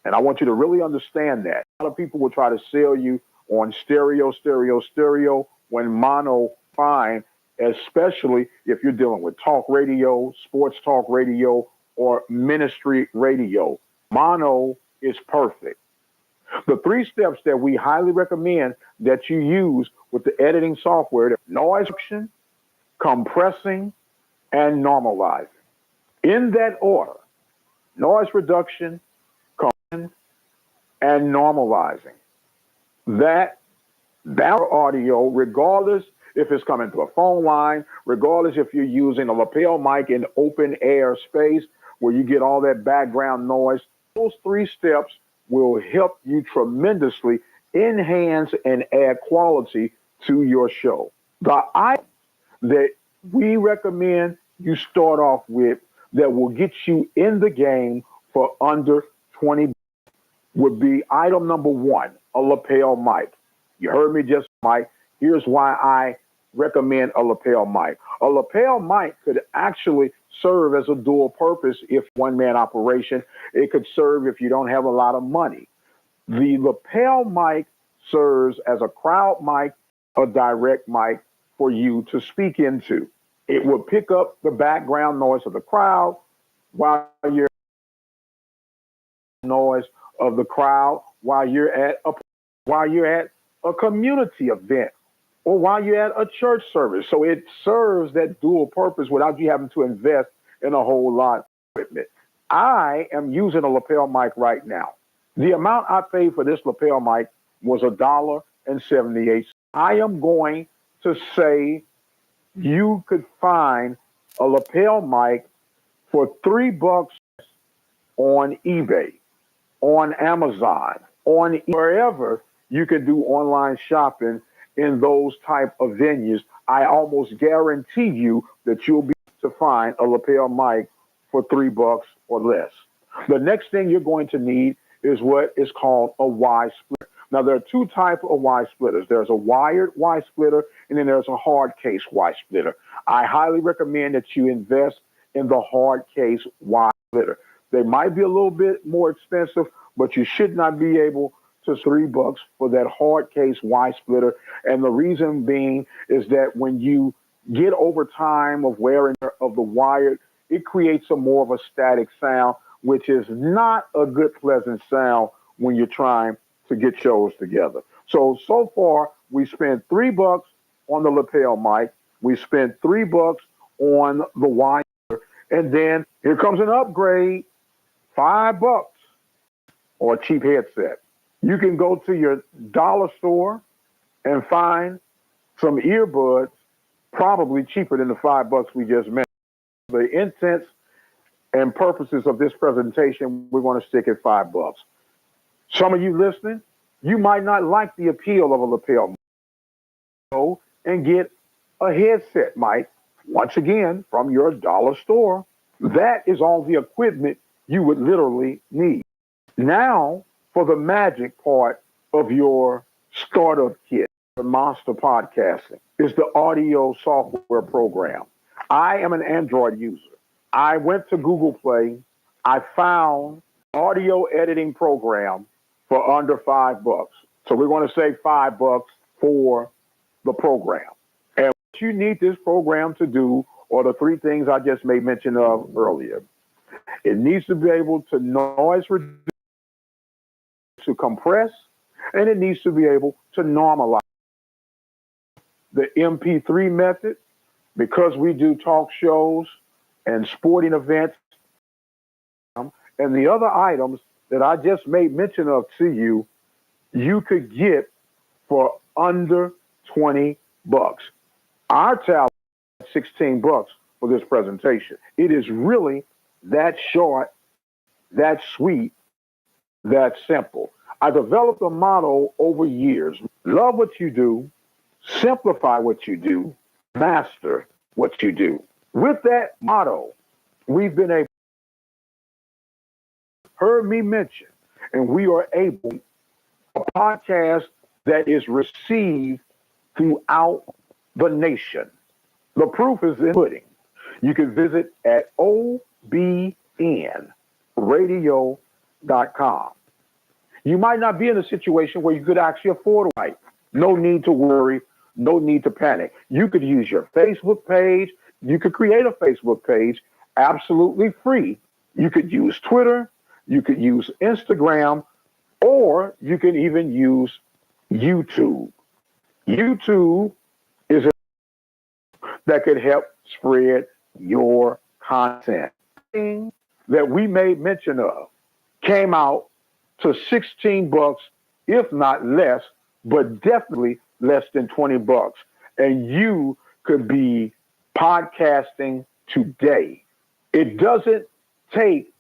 Speaker 5: And I want you to really understand that. A lot of people will try to sell you on stereo, when mono fine, especially if you're dealing with talk radio, sports talk radio, or ministry radio. Mono is perfect. The 3 steps that we highly recommend that you use with the editing software: noise reduction, compressing, and normalizing. In that order: noise reduction, compressing, and normalizing. That audio, regardless if it's coming to a phone line, regardless if you're using a lapel mic in open air space where you get all that background noise, those 3 steps will help you tremendously enhance and add quality to your show. The item that we recommend you start off with that will get you in the game for under 20 would be item number 1, a lapel mic. You heard me just, Mike. Here's why I recommend a lapel mic. A lapel mic could actually serve as a dual purpose if one-man operation. It could serve if you don't have a lot of money. The lapel mic serves as a crowd mic, a direct mic for you to speak into. It will pick up the background noise of the crowd while you're while you're at a community event, or while you're at a church service. So it serves that dual purpose without you having to invest in a whole lot of equipment. I am using a lapel mic right now. The amount I paid for this lapel mic was $1.78. I am going to say you could find a lapel mic for $3 on eBay, on Amazon, on wherever you can do online shopping in those type of venues. I almost guarantee you that you'll be able to find a lapel mic for $3 or less. The next thing you're going to need is what is called a Y splitter. Now, there are two types of Y splitters. There's a wired Y splitter, and then there's a hard case Y splitter. I highly recommend that you invest in the hard case Y splitter. They might be a little bit more expensive, but you should not be able to $3 for that hard case Y splitter. And the reason being is that when you get over time of wear and tear of the wire, it creates a more of a static sound, which is not a good, pleasant sound when you're trying to get shows together. So far, we spent $3 on the lapel mic. We spent $3 on the wire. And then here comes an upgrade, $5 or a cheap headset. You can go to your dollar store and find some earbuds, probably cheaper than the $5 we just mentioned. The intents and purposes of this presentation, we're going to stick at $5. Some of you listening, you might not like the appeal of a lapel mic. Go and get a headset mic, once again, from your dollar store. That is all the equipment you would literally need. Now, for the magic part of your startup kit, the Monster Podcasting, is the audio software program. I am an Android user. I went to Google Play. I found audio editing program for under $5. So we're going to say $5 for the program. And what you need this program to do are the three things I just made mention of earlier. It needs to be able to noise reduce, to compress, and it needs to be able to normalize. The MP3 method, because we do talk shows and sporting events, and the other items that I just made mention of to you, you could get for under $20. Our talent is $16 for this presentation. It is really that short, that sweet, that simple. I developed a motto over years. Love what you do, simplify what you do, master what you do. With that motto, we've been able, heard me mention, and we are able, a podcast that is received throughout the nation. The proof is in the pudding. You can visit at obnradio.com. You might not be in a situation where you could actually afford a mic. No need to worry. No need to panic. You could use your Facebook page. You could create a Facebook page absolutely free. You could use Twitter. You could use Instagram, or you can even use YouTube. YouTube is a that could help spread your content. That we made mention of came out to $16, if not less, but definitely less than $20. And you could be podcasting today. It doesn't take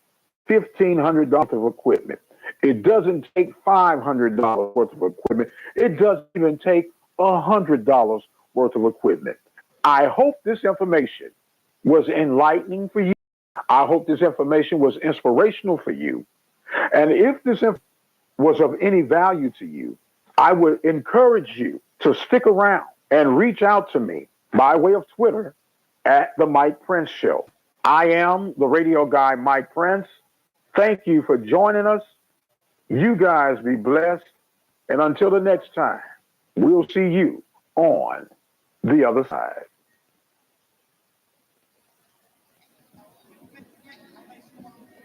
Speaker 5: $1,500 of equipment. It doesn't take $500 worth of equipment. It doesn't even take $100 worth of equipment. I hope this information was enlightening for you. I hope this information was inspirational for you. And if this was of any value to you, I would encourage you to stick around and reach out to me by way of Twitter at The Mike Prince Show. I am the radio guy, Mike Prince. Thank you for joining us. You guys be blessed. And until the next time, we'll see you on the other side.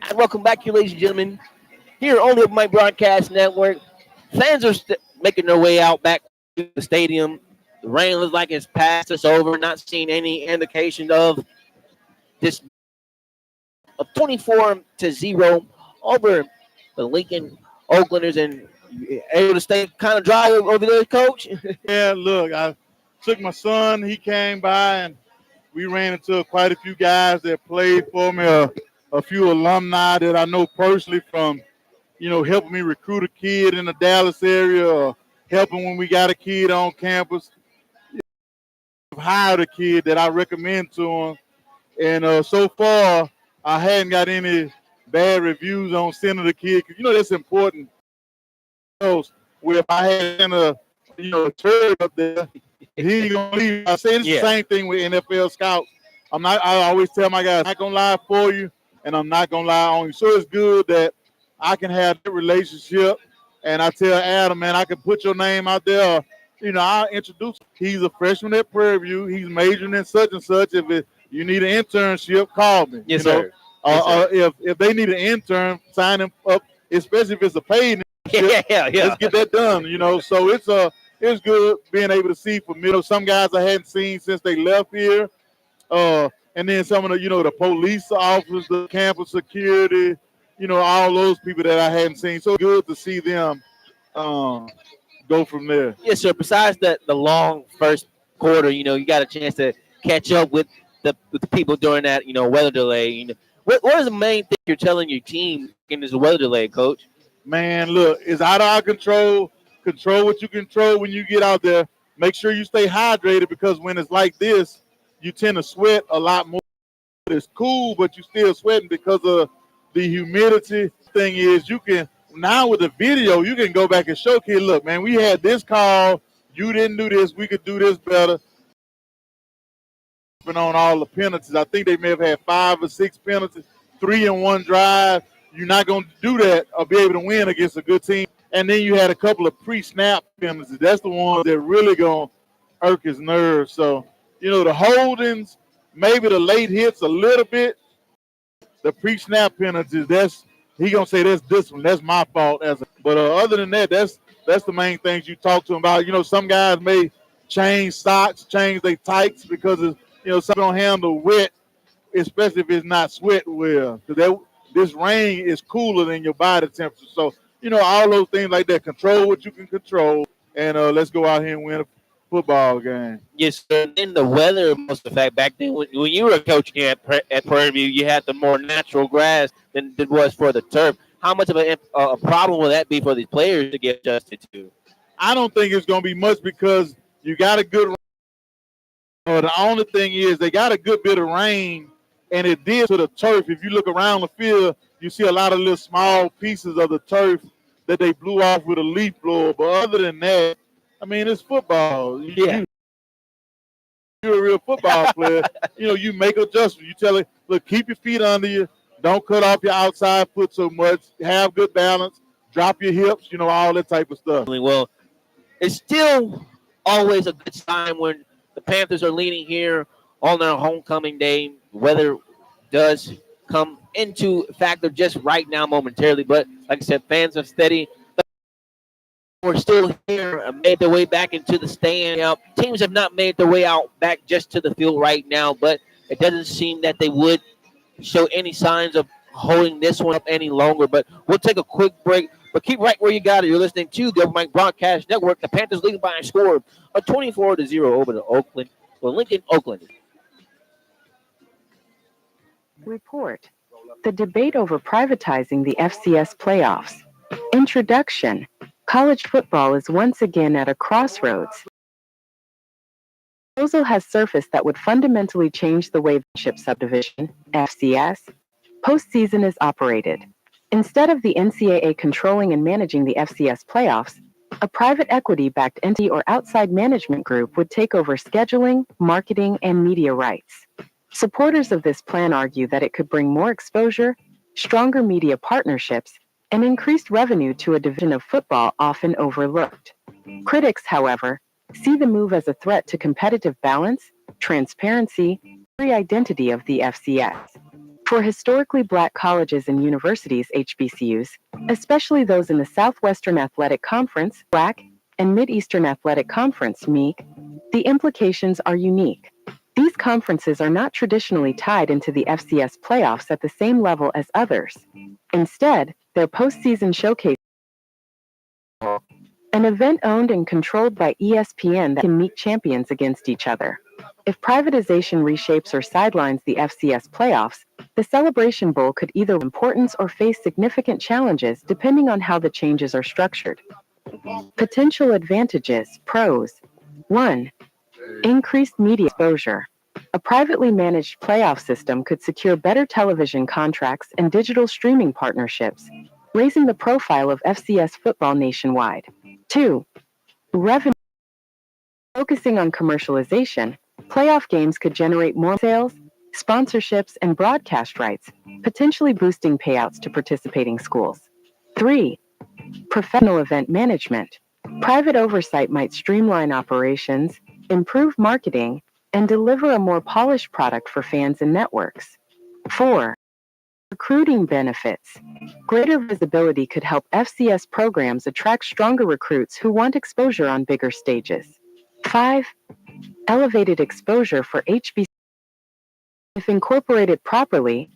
Speaker 2: And welcome back, you ladies and gentlemen. Here on the Open Mic Broadcast Network, fans are making their way out back to the stadium. The rain looks like it's passed us over. Not seeing any indication of this of 24-0 over the Lincoln Oaklanders. And able to stay kind of dry over there, coach?
Speaker 3: Yeah, look, I took my son. He came by, and we ran into quite a few guys that played for me. A few alumni that I know personally from, helping me recruit a kid in the Dallas area, or helping when we got a kid on campus. I've hired a kid that I recommend to him, and so far I hadn't got any bad reviews on sending the kid. 'Cause that's important. Where if I had sent a turd up there, he ain't gonna leave. I say it's the same thing with NFL scouts. I always tell my guys, I'm not gonna lie for you, and I'm not gonna lie on you. So it's good that I can have that relationship. And I tell Adam, man, I can put your name out there. I'll introduce him. He's a freshman at Prairie View. He's majoring in such and such. If you need an internship, call me.
Speaker 2: Yes, sir.
Speaker 3: If they need an intern, sign him up, especially if it's a paid internship.
Speaker 2: Yeah.
Speaker 3: Let's get that done. So it's good being able to see for me. Some guys I hadn't seen since they left here. And then some of the police officers, the campus security, all those people that I hadn't seen. So good to see them go from there.
Speaker 2: Yes, sir. Besides the long first quarter, you got a chance to catch up with the people during that, weather delay. What is the main thing you're telling your team in this weather delay, Coach?
Speaker 3: Man, look, it's out of our control. Control what you control when you get out there. Make sure you stay hydrated, because when it's like this, you tend to sweat a lot more. It's cool, but you still sweating because of the humidity. Thing is, you can now with the video, you can go back and show kids, look, man, we had this call. You didn't do this. We could do this better. On all the penalties, I think they may have had 5 or 6 penalties, 3 in one drive. You're not going to do that or be able to win against a good team. And then you had a couple of pre-snap penalties. That's the ones that really going to irk his nerves. So, the holdings, maybe the late hits a little bit. The pre-snap penalties, he going to say that's discipline. That's my fault. But other than that, that's the main things you talk to him about. Some guys may change socks, change their tights because some don't handle wet, especially if it's not sweat well. Because this rain is cooler than your body temperature. So, all those things like that. Control what you can control, and let's go out here and win a football game.
Speaker 2: Yes, sir. And the weather, most of the fact, back then when you were coaching at Prairie View, you had the more natural grass than it was for the turf. How much of a problem will that be for these players to get adjusted to?
Speaker 3: I don't think it's going to be much, because you got a good rain. The only thing is they got a good bit of rain, and it did to the turf. If you look around the field, you see a lot of little small pieces of the turf that they blew off with a leaf blower. But other than that, I mean, it's football. You're a real football player. You make adjustments. You tell it, look, keep your feet under you. Don't cut off your outside foot so much. Have good balance. Drop your hips, all that type of stuff.
Speaker 2: Well, it's still always a good sign when the Panthers are leading here on their homecoming day. Weather does come into factor just right now momentarily, but like I said, fans are steady. We're still here, made their way back into the stand. Teams have not made their way out back just to the field right now, but it doesn't seem that they would show any signs of holding this one up any longer. But we'll take a quick break. But keep right where you got it. You're listening to the Open Mic Broadcast Network. The Panthers leading by a score of 24-0 over to Oakland. Well, Lincoln, Oakland.
Speaker 4: Report. The debate over privatizing the FCS playoffs. Introduction. College football is once again at a crossroads. A proposal has surfaced that would fundamentally change the way the championship subdivision, FCS, postseason is operated. Instead of the NCAA controlling and managing the FCS playoffs, a private equity-backed entity or outside management group would take over scheduling, marketing, and media rights. Supporters of this plan argue that it could bring more exposure, stronger media partnerships, and increased revenue to a division of football often overlooked. Critics, however, see the move as a threat to competitive balance, transparency, and the identity of the FCS. For historically Black colleges and universities, HBCUs, especially those in the Southwestern Athletic Conference, Black, and Mideastern Athletic Conference, MEAC, the implications are unique. These conferences are not traditionally tied into the FCS playoffs at the same level as others. Instead, their postseason showcase an event owned and controlled by ESPN that can meet champions against each other. If privatization reshapes or sidelines the FCS playoffs, the Celebration Bowl could either importance or face significant challenges depending on how the changes are structured. Potential advantages, pros. 1. Increased media exposure. A privately managed playoff system could secure better television contracts and digital streaming partnerships, raising the profile of FCS football nationwide. 2. Revenue. Focusing on commercialization, playoff games could generate more sales, sponsorships, and broadcast rights, potentially boosting payouts to participating schools. 3. Professional event management. Private oversight might streamline operations, improve marketing, and deliver a more polished product for fans and networks. 4. Recruiting benefits. Greater visibility could help FCS programs attract stronger recruits who want exposure on bigger stages. 5. Elevated exposure for HBCU. If incorporated properly,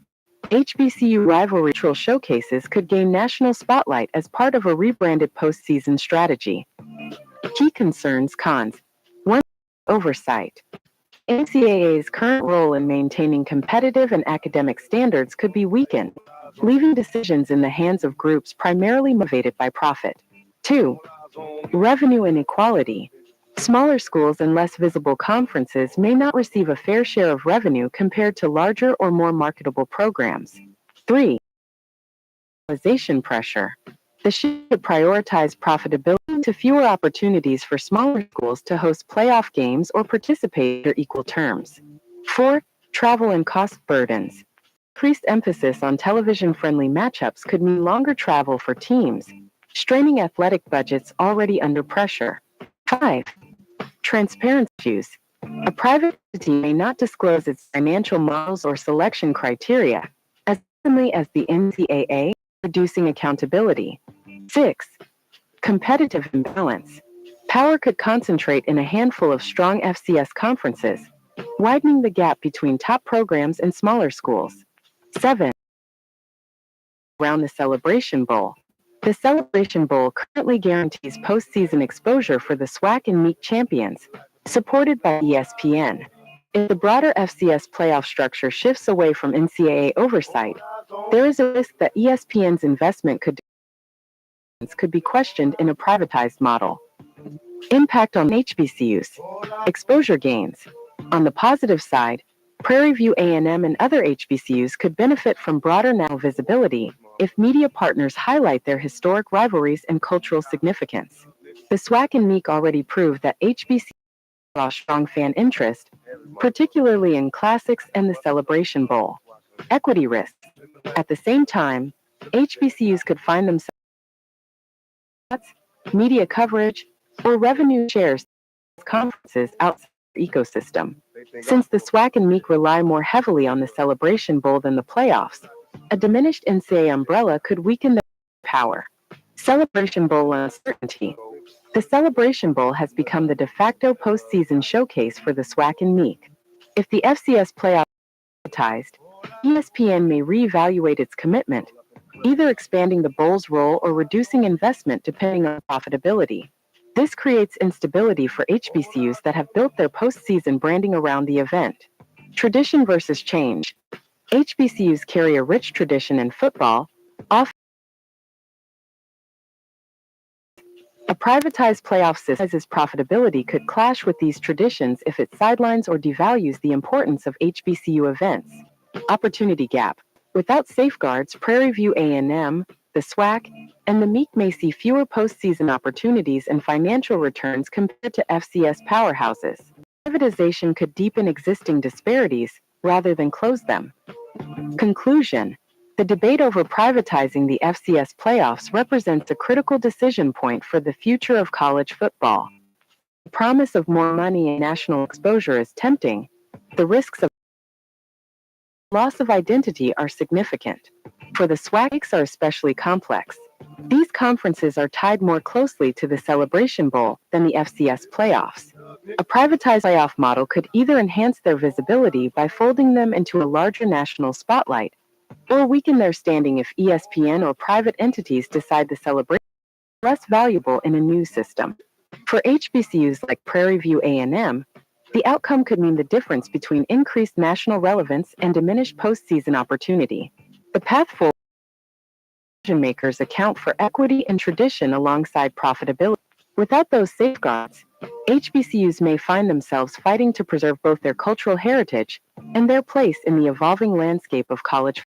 Speaker 4: HBCU rivalry showcases could gain national spotlight as part of a rebranded postseason strategy. Key concerns, cons. 1. Oversight. NCAA's current role in maintaining competitive and academic standards could be weakened, leaving decisions in the hands of groups primarily motivated by profit. 2. Revenue inequality. Smaller schools and less visible conferences may not receive a fair share of revenue compared to larger or more marketable programs. 3. Capitalization pressure. The shift should prioritize profitability to fewer opportunities for smaller schools to host playoff games or participate under equal terms. 4. Travel and cost burdens. Increased emphasis on television-friendly matchups could mean longer travel for teams, straining athletic budgets already under pressure. 5. Transparency issues. A private entity may not disclose its financial models or selection criteria as openly as the NCAA, reducing accountability. 6. Competitive imbalance. Power could concentrate in a handful of strong FCS conferences, widening the gap between top programs and smaller schools. 7. Around the Celebration Bowl. The Celebration Bowl currently guarantees postseason exposure for the SWAC and MEAC champions, supported by ESPN. If the broader FCS playoff structure shifts away from NCAA oversight, there is a risk that ESPN's investment could be questioned in a privatized model. Impact on HBCUs. Exposure gains. On the positive side, Prairie View A&M and other HBCUs could benefit from broader national visibility if media partners highlight their historic rivalries and cultural significance. The SWAC and MEAC already proved that HBCUs draw strong fan interest, particularly in classics and the Celebration Bowl. Equity risks. At the same time, HBCUs could find themselves media coverage, or revenue shares conferences outside the ecosystem. Since the SWAC and MEAC rely more heavily on the Celebration Bowl than the playoffs, a diminished NCAA umbrella could weaken their power. Celebration Bowl uncertainty. The Celebration Bowl has become the de facto postseason showcase for the SWAC and MEAC. If the FCS playoff is privatized, ESPN may reevaluate its commitment, either expanding the bowl's role or reducing investment depending on profitability. This creates instability for HBCUs that have built their postseason branding around the event. Tradition versus change. HBCUs carry a rich tradition in football, often a privatized playoff system's profitability could clash with these traditions if it sidelines or devalues the importance of HBCU events. Opportunity gap. Without safeguards, Prairie View A&M, the SWAC, and the MEAC may see fewer postseason opportunities and financial returns compared to FCS powerhouses. Privatization could deepen existing disparities rather than close them. Conclusion. The debate over privatizing the FCS playoffs represents a critical decision point for the future of college football. The promise of more money and national exposure is tempting. The risks of loss of identity are significant. For the SWACs are especially complex. These conferences are tied more closely to the Celebration Bowl than the FCS playoffs. A privatized playoff model could either enhance their visibility by folding them into a larger national spotlight, or weaken their standing if ESPN or private entities decide the celebration less valuable in a new system. For HBCUs like Prairie View A&M, the outcome could mean the difference between increased national relevance and diminished postseason opportunity. The path forward decision makers account for equity and tradition alongside profitability. Without those safeguards, HBCUs may find themselves fighting to preserve both their cultural heritage and their place in the evolving landscape of college.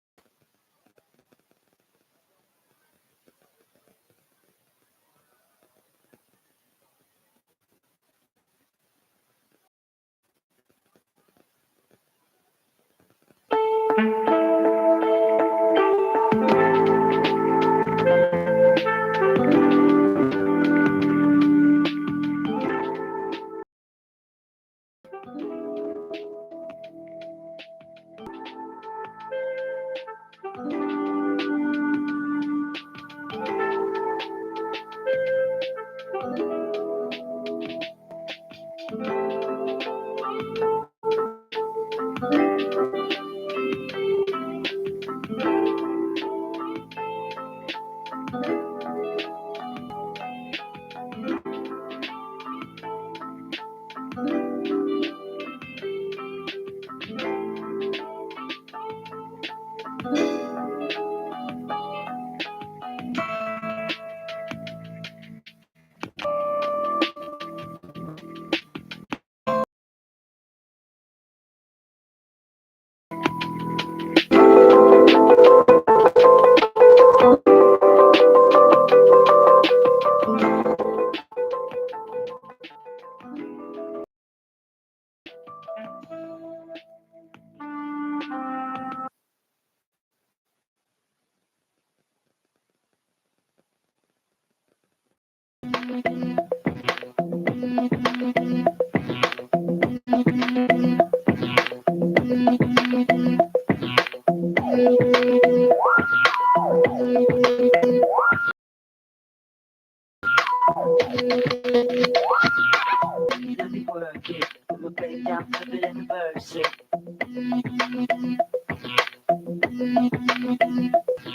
Speaker 6: Let me work it. I'ma break down, flip it and reverse it.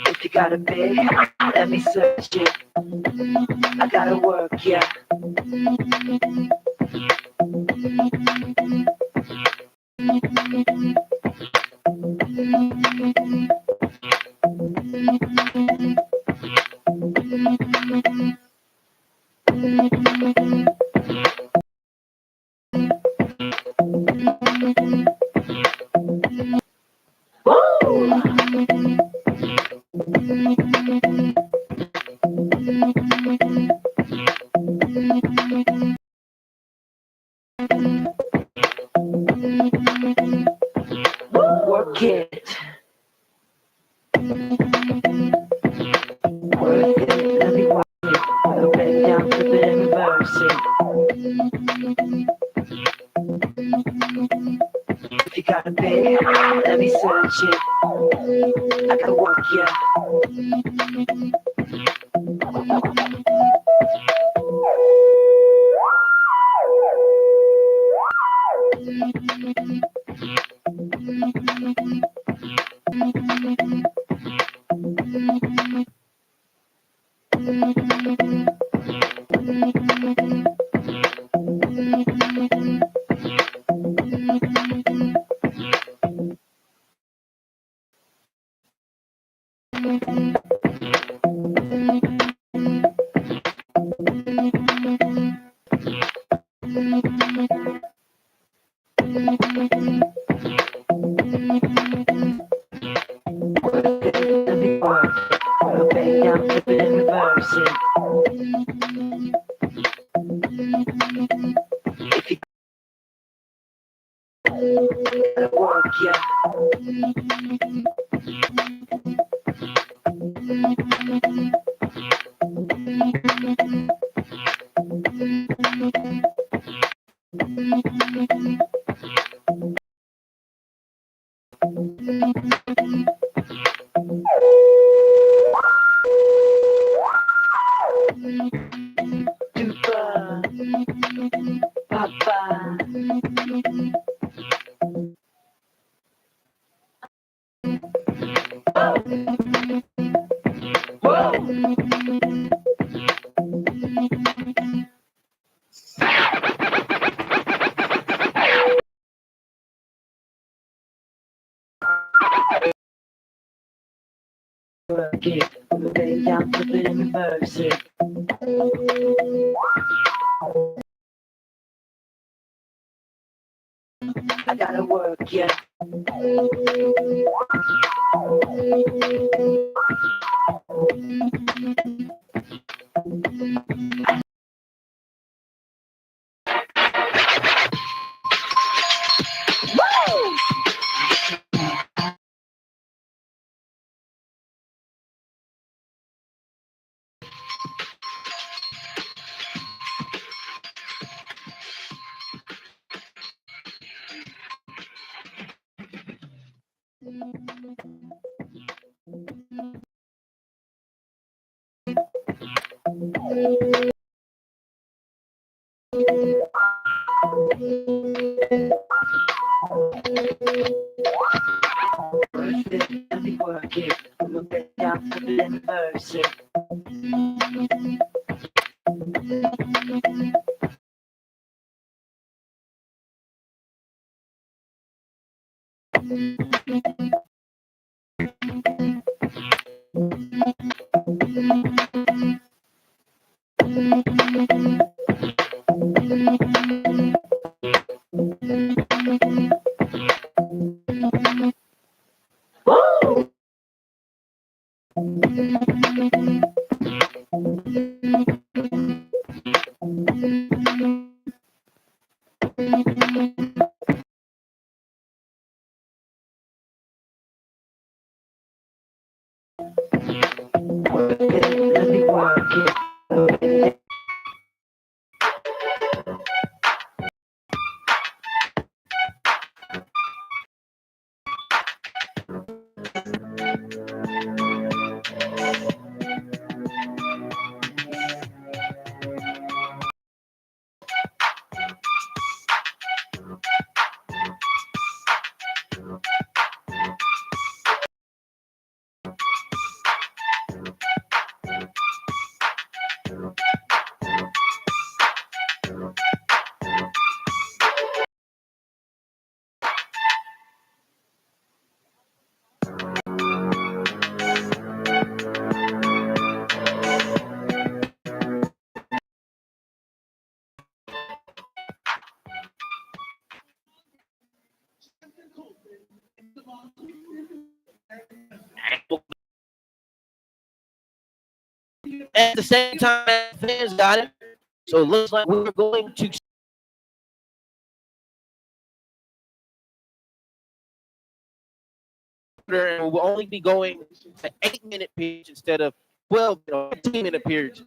Speaker 6: If you got a big, let me search it. I gotta work, yeah. Work it. Work it. Let me work it. I'ma break down, flip it and reverse it. If you got a big, let me search it. I gotta work, yeah. Work it. Let me work it. I'ma break down, flip it and reverse it. If you gotta work, yeah. Dupa, papa. Whoa. Work it. Lay down, flip it and reverse it. I gotta work, yeah. Let me work it. Lay down, flip it and reverse it. Let me work it.
Speaker 2: At the same time, fans got it. So it looks like we're going to and we'll only be going to 8-minute periods instead of 12, 15-minute periods.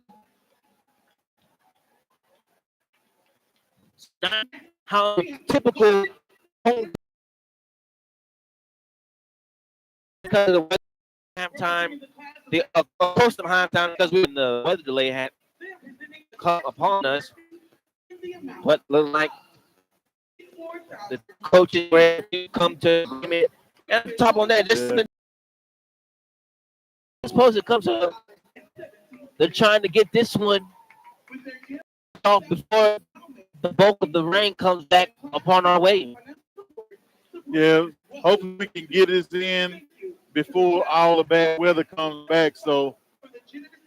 Speaker 2: It's not how typical home because of the weather halftime, the close to halftime because we the weather delay had come upon us. But looked like the coaches were able to come to agreement. And on top of that, this is supposed to come to. They're trying to get this one off before the bulk of the rain comes back upon our way.
Speaker 3: Yeah, hopefully we can get this in before all the bad weather comes back. So